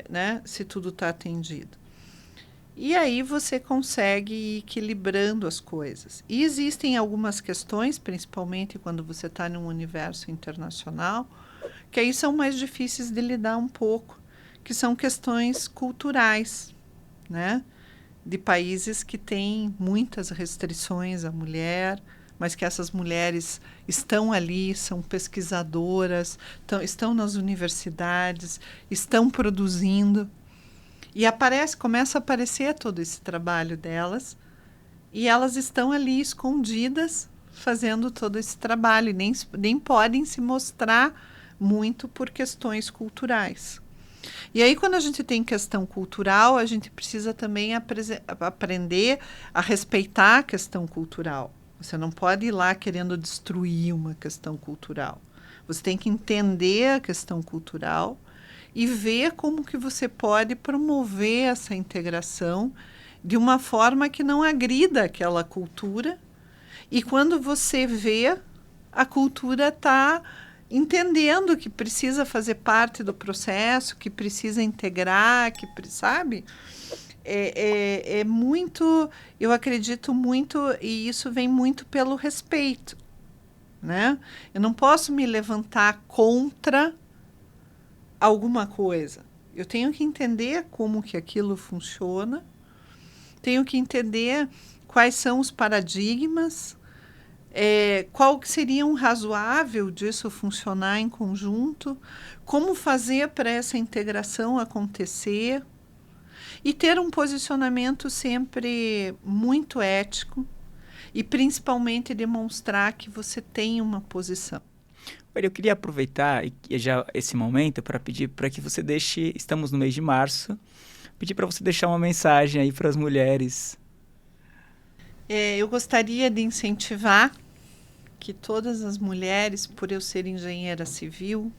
né? Se tudo está atendido. E aí você consegue ir equilibrando as coisas. E existem algumas questões, principalmente quando você está num universo internacional, que aí são mais difíceis de lidar um pouco, que são questões culturais, né? De países que têm muitas restrições à mulher, mas que essas mulheres estão ali, são pesquisadoras, estão nas universidades, estão produzindo. E começa a aparecer todo esse trabalho delas, e elas estão ali escondidas, fazendo todo esse trabalho, e nem podem se mostrar muito por questões culturais. E aí, quando a gente tem questão cultural, a gente precisa também aprender a respeitar a questão cultural. Você não pode ir lá querendo destruir uma questão cultural. Você tem que entender a questão cultural e ver como que você pode promover essa integração de uma forma que não agrida aquela cultura. E quando você vê, a cultura está entendendo que precisa fazer parte do processo, que precisa integrar, sabe? É muito, eu acredito muito, e isso vem muito pelo respeito, né? Eu não posso me levantar contra alguma coisa. Eu tenho que entender como que aquilo funciona, tenho que entender quais são os paradigmas, qual que seria um razoável disso funcionar em conjunto, como fazer para essa integração acontecer e ter um posicionamento sempre muito ético e principalmente demonstrar que você tem uma posição. Olha, eu queria aproveitar já esse momento para pedir para que você deixe, estamos no mês de março, pedir para você deixar uma mensagem aí para as mulheres. Eu gostaria de incentivar que todas as mulheres, por eu ser engenheira civil,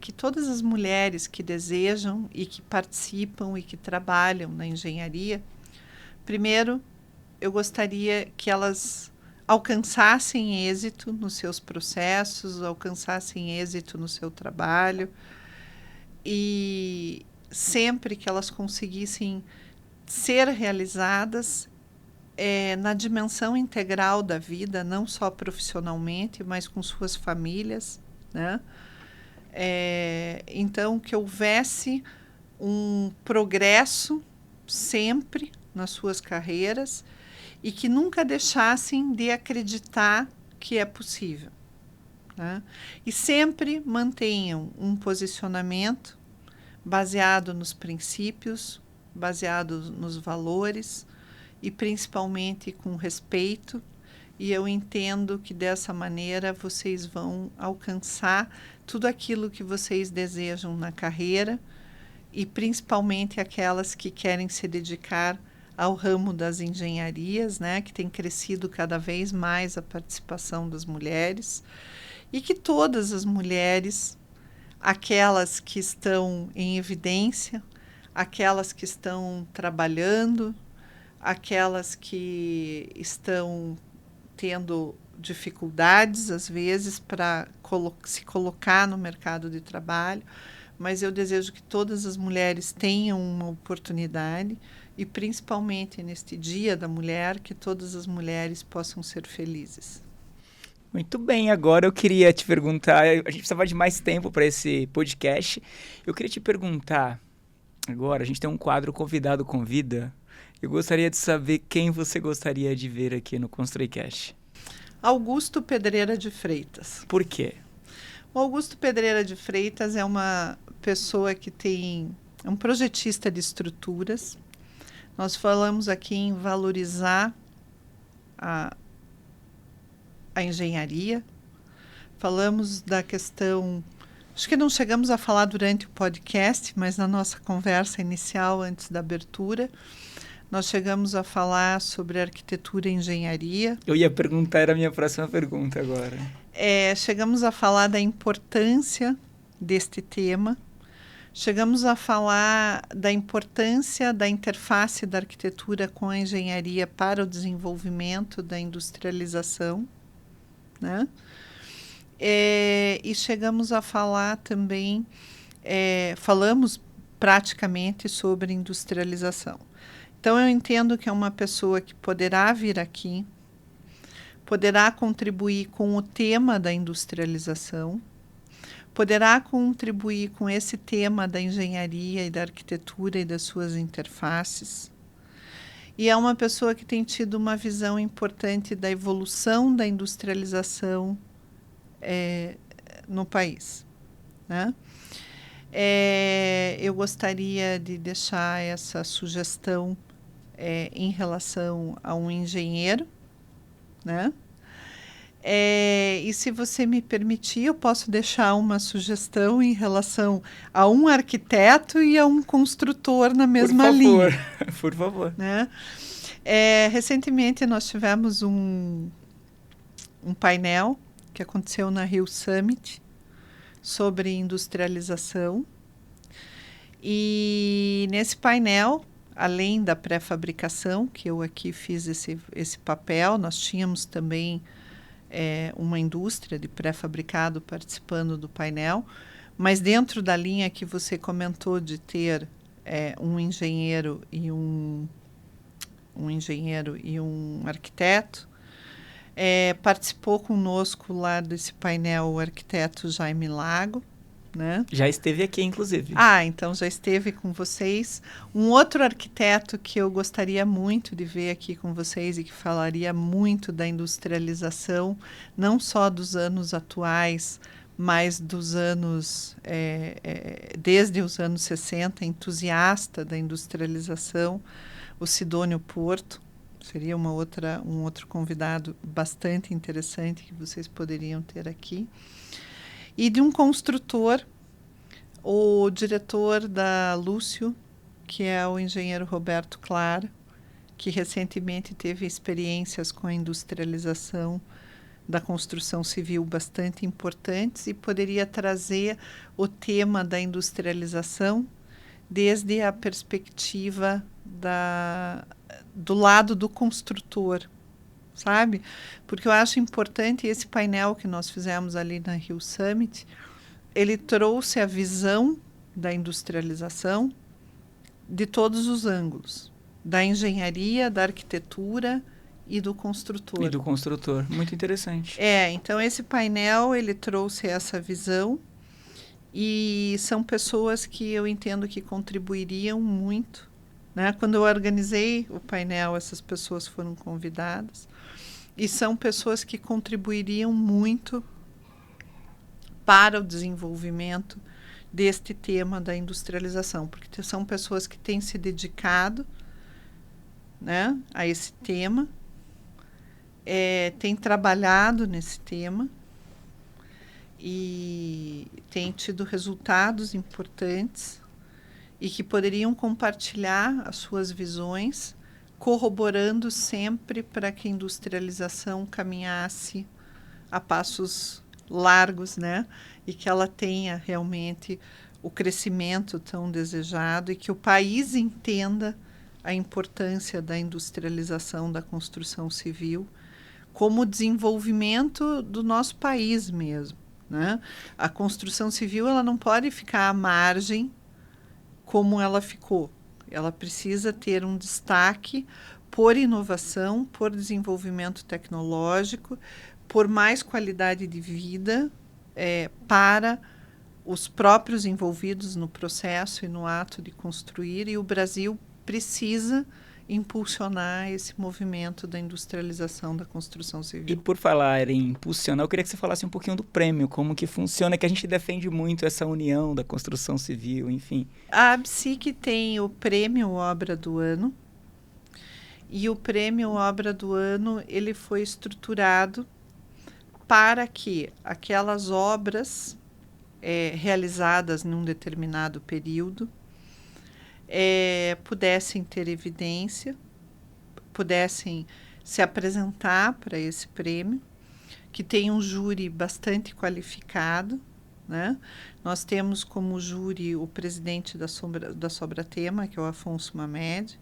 que todas as mulheres que desejam e que participam e que trabalham na engenharia, primeiro, eu gostaria que elas alcançassem êxito nos seus processos, alcançassem êxito no seu trabalho, e sempre que elas conseguissem ser realizadas na dimensão integral da vida, não só profissionalmente, mas com suas famílias, né? Então, que houvesse um progresso sempre nas suas carreiras e que nunca deixassem de acreditar que é possível, né? E sempre mantenham um posicionamento baseado nos princípios, baseado nos valores e principalmente com respeito. E eu entendo que dessa maneira vocês vão alcançar tudo aquilo que vocês desejam na carreira, e principalmente aquelas que querem se dedicar ao ramo das engenharias, né, que tem crescido cada vez mais a participação das mulheres, e que todas as mulheres, aquelas que estão em evidência, aquelas que estão trabalhando, aquelas que estão tendo dificuldades, às vezes, para se colocar no mercado de trabalho, mas eu desejo que todas as mulheres tenham uma oportunidade e, principalmente neste Dia da Mulher, que todas as mulheres possam ser felizes. Muito bem, agora eu queria te perguntar, a gente precisava de mais tempo para esse podcast, eu queria te perguntar, agora a gente tem um quadro Convidado Convida, eu gostaria de saber quem você gostaria de ver aqui no ConstruiCast. Augusto Pedreira de Freitas. Por quê? O Augusto Pedreira de Freitas é uma pessoa que é um projetista de estruturas. Nós falamos aqui em valorizar a engenharia, falamos da questão, acho que não chegamos a falar durante o podcast, mas na nossa conversa inicial, antes da abertura, nós chegamos a falar sobre arquitetura e engenharia. Eu ia perguntar, era a minha próxima pergunta agora. Chegamos a falar da importância deste tema, chegamos a falar da importância da interface da arquitetura com a engenharia para o desenvolvimento da industrialização. né? E chegamos a falar também, falamos praticamente sobre industrialização. Então, eu entendo que é uma pessoa que poderá vir aqui, poderá contribuir com o tema da industrialização, poderá contribuir com esse tema da engenharia e da arquitetura e das suas interfaces. E é uma pessoa que tem tido uma visão importante da evolução da industrialização no país, né? Eu gostaria de deixar essa sugestão em relação a um engenheiro, né? E se você me permitir, eu posso deixar uma sugestão em relação a um arquiteto e a um construtor na mesma linha. Por favor. Né? Recentemente nós tivemos um painel que aconteceu na Rio Summit sobre industrialização. E nesse painel, além da pré-fabricação, que eu aqui fiz esse papel, nós tínhamos também uma indústria de pré-fabricado participando do painel, mas dentro da linha que você comentou de ter um engenheiro e um arquiteto, participou conosco lá desse painel o arquiteto Jaime Lago, né? Já esteve aqui, inclusive. Então já esteve com vocês. Um outro arquiteto que eu gostaria muito de ver aqui com vocês e que falaria muito da industrialização, não só dos anos atuais, mas dos anos, desde os anos 60, entusiasta da industrialização, o Sidônio Porto. Seria um outro convidado bastante interessante que vocês poderiam ter aqui. E de um construtor, o diretor da Lúcio, que é o engenheiro Roberto Clara, que recentemente teve experiências com a industrialização da construção civil bastante importantes e poderia trazer o tema da industrialização desde a perspectiva do lado do construtor, sabe? Porque eu acho importante esse painel que nós fizemos ali na Rio Summit, ele trouxe a visão da industrialização de todos os ângulos, da engenharia, da arquitetura e do construtor. E do construtor, muito interessante. Então esse painel, ele trouxe essa visão e são pessoas que eu entendo que contribuiriam muito, né? Quando eu organizei o painel, essas pessoas foram convidadas. E são pessoas que contribuiriam muito para o desenvolvimento deste tema da industrialização, porque são pessoas que têm se dedicado, né, a esse tema, têm trabalhado nesse tema e têm tido resultados importantes e que poderiam compartilhar as suas visões, corroborando sempre para que a industrialização caminhasse a passos largos, né? E que ela tenha realmente o crescimento tão desejado e que o país entenda a importância da industrialização da construção civil como desenvolvimento do nosso país mesmo, né? A construção civil, ela não pode ficar à margem como ela ficou. Ela precisa ter um destaque por inovação, por desenvolvimento tecnológico, por mais qualidade de vida para os próprios envolvidos no processo e no ato de construir. E o Brasil precisa impulsionar esse movimento da industrialização da construção civil. E por falar em impulsionar, eu queria que você falasse um pouquinho do prêmio, como que funciona, que a gente defende muito essa união da construção civil, enfim. A ABSIC tem o Prêmio Obra do Ano, e o Prêmio Obra do Ano ele foi estruturado para que aquelas obras realizadas num determinado período pudessem ter evidência, pudessem se apresentar para esse prêmio, que tem um júri bastante qualificado, né? Nós temos como júri o presidente da Sobratema, que é o Afonso Mamed,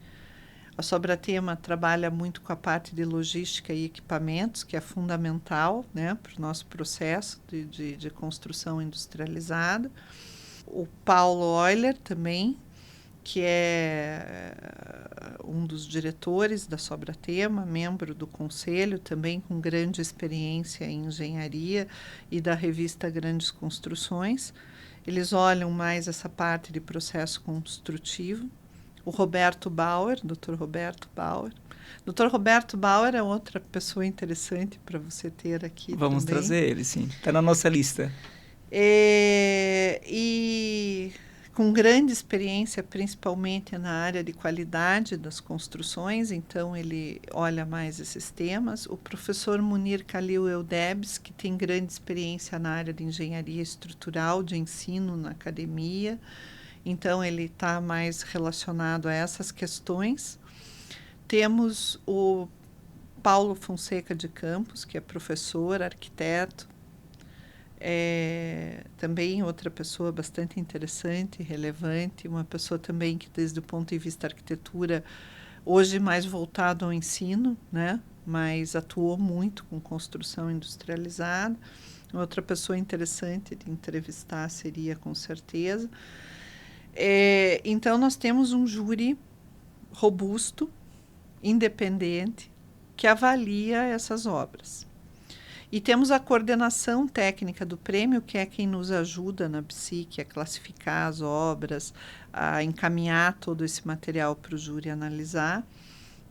A Sobratema trabalha muito com a parte de logística e equipamentos, que é fundamental, né, para o nosso processo de construção industrializada. O Paulo Euler também, que é um dos diretores da Sobratema, membro do conselho, também com grande experiência em engenharia e da revista Grandes Construções. Eles olham mais essa parte de processo construtivo. O Roberto Bauer, Dr. Roberto Bauer. Dr. Roberto Bauer é outra pessoa interessante para você ter aqui. Vamos também trazer ele, sim. Está na nossa lista. E com grande experiência, principalmente na área de qualidade das construções, então ele olha mais esses temas. O professor Munir Khalil Eudebs, que tem grande experiência na área de engenharia estrutural, de ensino na academia, então ele está mais relacionado a essas questões. Temos o Paulo Fonseca de Campos, que é professor, arquiteto, também outra pessoa bastante interessante, relevante, uma pessoa também que desde o ponto de vista da arquitetura, hoje mais voltado ao ensino, né? Mas atuou muito com construção industrializada. Outra pessoa interessante de entrevistar seria com certeza. Então nós temos um júri robusto, independente, que avalia essas obras. E temos a coordenação técnica do prêmio, que é quem nos ajuda na psique a classificar as obras, a encaminhar todo esse material para o júri analisar,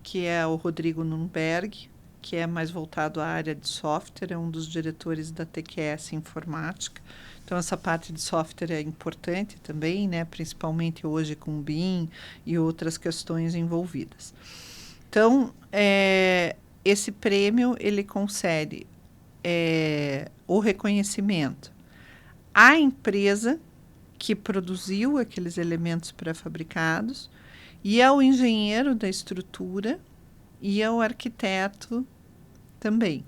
que é o Rodrigo Nunberg, que é mais voltado à área de software, é um dos diretores da TQS Informática. Então, essa parte de software é importante também, né? Principalmente hoje com o BIM e outras questões envolvidas. Então, esse prêmio ele concede o reconhecimento à empresa que produziu aqueles elementos pré-fabricados e ao engenheiro da estrutura e ao arquiteto também.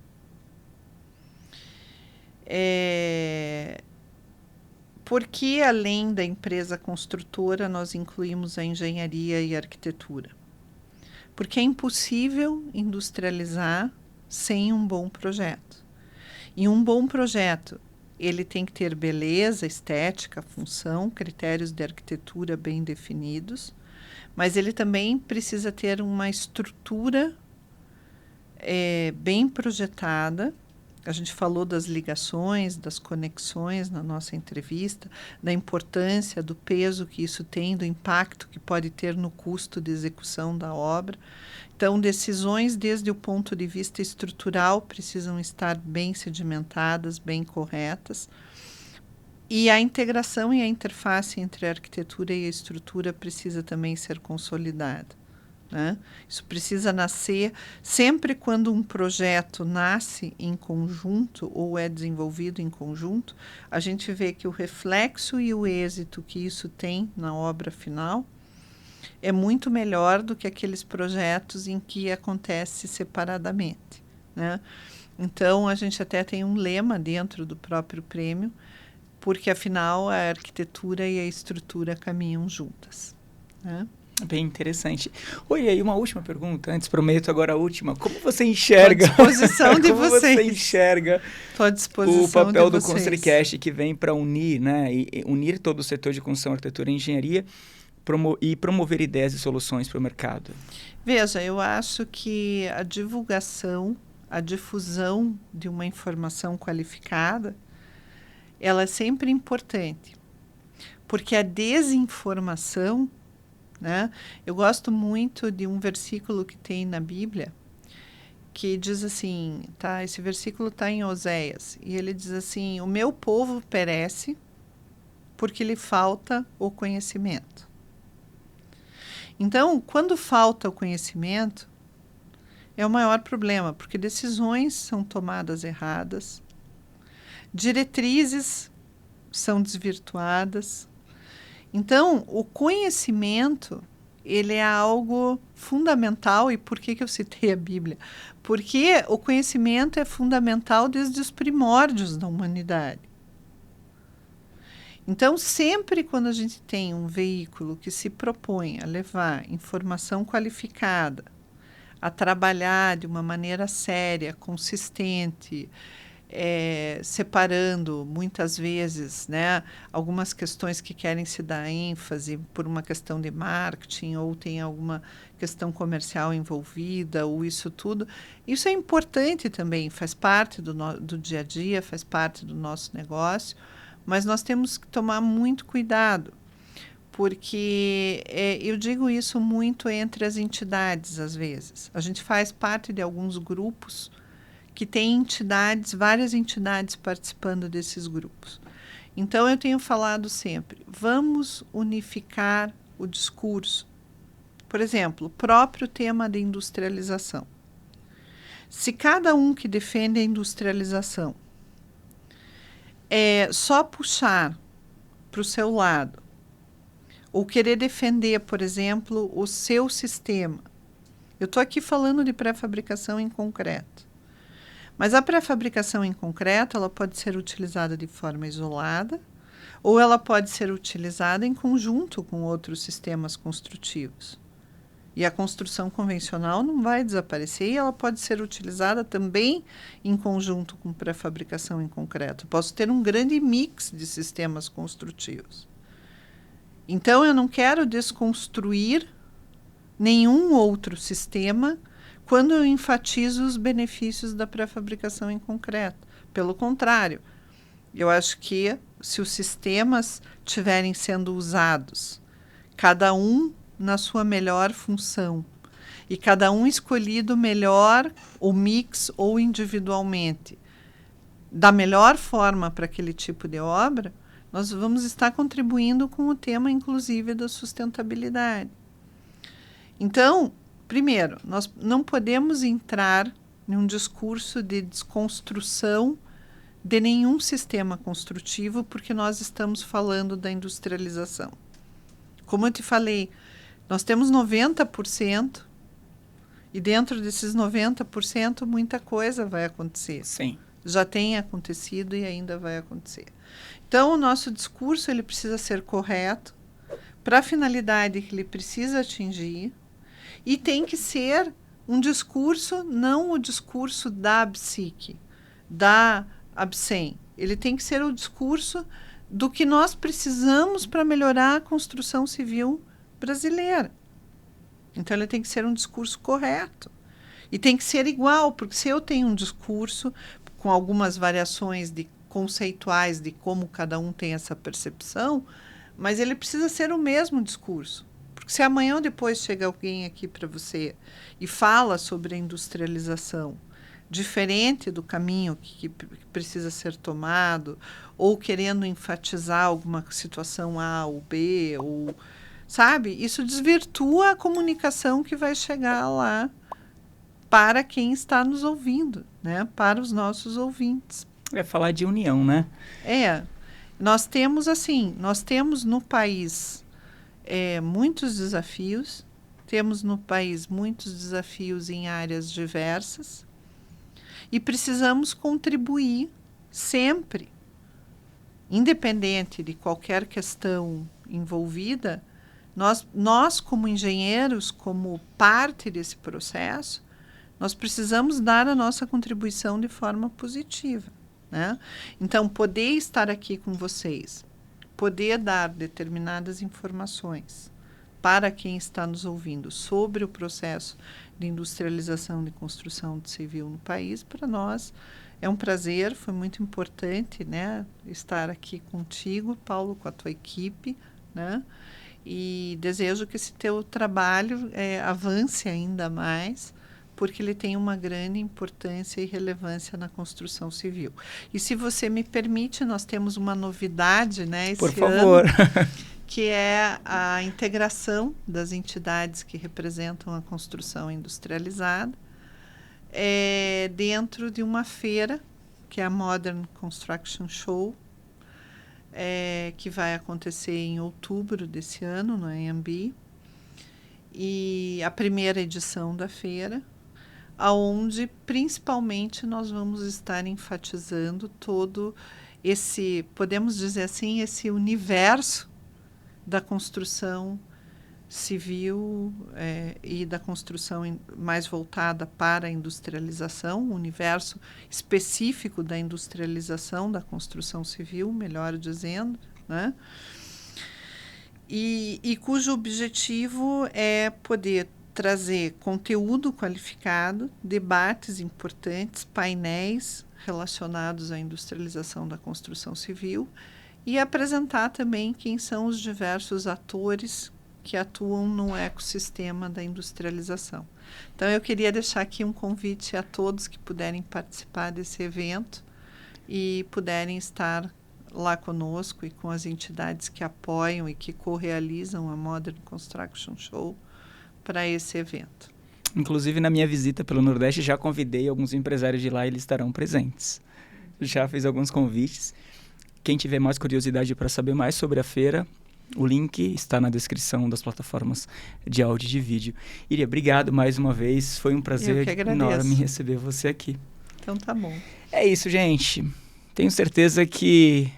Porque, além da empresa construtora, nós incluímos a engenharia e a arquitetura? Porque é impossível industrializar sem um bom projeto. E um bom projeto, ele tem que ter beleza, estética, função, critérios de arquitetura bem definidos, mas ele também precisa ter uma estrutura bem projetada. A gente falou das ligações, das conexões na nossa entrevista, da importância, do peso que isso tem, do impacto que pode ter no custo de execução da obra. Então, decisões desde o ponto de vista estrutural precisam estar bem sedimentadas, bem corretas. E a integração e a interface entre a arquitetura e a estrutura precisa também ser consolidada, né? Isso precisa nascer sempre quando um projeto nasce em conjunto ou é desenvolvido em conjunto, a gente vê que o reflexo e o êxito que isso tem na obra final é muito melhor do que aqueles projetos em que acontece separadamente, né? Então, a gente até tem um lema dentro do próprio prêmio, porque, afinal, a arquitetura e a estrutura caminham juntas, né? Bem interessante. Oi, aí uma última pergunta, antes prometo agora a última. Como você enxerga? Estou à disposição de como vocês. Você enxerga o papel do ConstruiCast que vem para unir, né, e unir todo o setor de construção, arquitetura e engenharia e promover ideias e soluções para o mercado? Veja, eu acho que a divulgação, a difusão de uma informação qualificada, ela é sempre importante, porque a desinformação, né? Eu gosto muito de um versículo que tem na Bíblia, que diz assim, tá? Esse versículo está em Oséias, e ele diz assim: o meu povo perece porque lhe falta o conhecimento. Então, quando falta o conhecimento, é o maior problema, porque decisões são tomadas erradas, diretrizes são desvirtuadas. Então, o conhecimento, ele é algo fundamental. E por que eu citei a Bíblia? Porque o conhecimento é fundamental desde os primórdios da humanidade. Então, sempre quando a gente tem um veículo que se propõe a levar informação qualificada, a trabalhar de uma maneira séria, consistente, separando muitas vezes, né, algumas questões que querem se dar ênfase por uma questão de marketing ou tem alguma questão comercial envolvida ou isso tudo. Isso é importante também, faz parte do dia a dia, faz parte do nosso negócio, mas nós temos que tomar muito cuidado, porque eu digo isso muito entre as entidades, às vezes. A gente faz parte de alguns grupos que tem entidades, várias entidades participando desses grupos. Então, eu tenho falado sempre, vamos unificar o discurso. Por exemplo, o próprio tema da industrialização. Se cada um que defende a industrialização só puxar para o seu lado, ou querer defender, por exemplo, o seu sistema. Eu estou aqui falando de pré-fabricação em concreto. Mas a pré-fabricação em concreto, ela pode ser utilizada de forma isolada, ou ela pode ser utilizada em conjunto com outros sistemas construtivos. E a construção convencional não vai desaparecer e ela pode ser utilizada também em conjunto com pré-fabricação em concreto. Eu posso ter um grande mix de sistemas construtivos. Então, eu não quero desconstruir nenhum outro sistema quando eu enfatizo os benefícios da pré-fabricação em concreto. Pelo contrário, eu acho que se os sistemas estiverem sendo usados, cada um na sua melhor função, e cada um escolhido melhor, ou mix, ou individualmente, da melhor forma para aquele tipo de obra, nós vamos estar contribuindo com o tema, inclusive, da sustentabilidade. Então, primeiro, nós não podemos entrar em um discurso de desconstrução de nenhum sistema construtivo, porque nós estamos falando da industrialização. Como eu te falei, nós temos 90%, e dentro desses 90%, muita coisa vai acontecer. Sim. Já tem acontecido e ainda vai acontecer. Então, o nosso discurso ele precisa ser correto para a finalidade que ele precisa atingir e tem que ser um discurso, não o discurso da ABSIC, da ABSEM. Ele tem que ser o discurso do que nós precisamos para melhorar a construção civil brasileira. Então, ele tem que ser um discurso correto. E tem que ser igual, porque se eu tenho um discurso com algumas variações conceituais de como cada um tem essa percepção, mas ele precisa ser o mesmo discurso. Porque se amanhã ou depois chega alguém aqui para você e fala sobre a industrialização, diferente do caminho que precisa ser tomado, ou querendo enfatizar alguma situação A ou B, ou, sabe? Isso desvirtua a comunicação que vai chegar lá para quem está nos ouvindo, né? Para os nossos ouvintes. É falar de união, né? Nós temos no país muitos desafios, temos no país muitos desafios em áreas diversas e precisamos contribuir sempre, independente de qualquer questão envolvida, nós como engenheiros, como parte desse processo, nós precisamos dar a nossa contribuição de forma positiva, né? Então, poder estar aqui com vocês, poder dar determinadas informações para quem está nos ouvindo sobre o processo de industrialização e construção civil no país, para nós é um prazer, foi muito importante, né, estar aqui contigo, Paulo, com a tua equipe, né? E desejo que esse teu trabalho avance ainda mais, porque ele tem uma grande importância e relevância na construção civil. E se você me permite, nós temos uma novidade, né, esse Por favor. ano, que é a integração das entidades que representam a construção industrializada dentro de uma feira, que é a Modern Construction Show, que vai acontecer em outubro desse ano, no AMB, e a primeira edição da feira, aonde principalmente nós vamos estar enfatizando todo podemos dizer assim, esse universo da construção civil e da construção mais voltada para a industrialização, um universo específico da industrialização da construção civil, melhor dizendo, né? E cujo objetivo é poder trazer conteúdo qualificado, debates importantes, painéis relacionados à industrialização da construção civil e apresentar também quem são os diversos atores que atuam no ecossistema da industrialização. Então, eu queria deixar aqui um convite a todos que puderem participar desse evento e puderem estar lá conosco e com as entidades que apoiam e que co-realizam a Modern Construction Show para esse evento. Inclusive, na minha visita pelo Nordeste, já convidei alguns empresários de lá e eles estarão presentes. Já fiz alguns convites. Quem tiver mais curiosidade para saber mais sobre a feira, o link está na descrição das plataformas de áudio e de vídeo. Iria, obrigado mais uma vez. Foi um prazer enorme receber você aqui. Então tá bom. É isso, gente. Tenho certeza que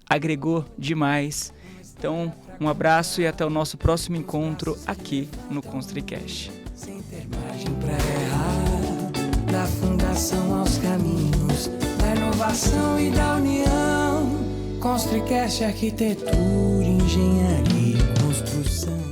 agregou demais. Então, um abraço e até o nosso próximo encontro aqui no ConstruiCast. Sem ter margem pra errar, da fundação aos caminhos, da inovação e da união. ConstruiCast, arquitetura, engenharia e construção.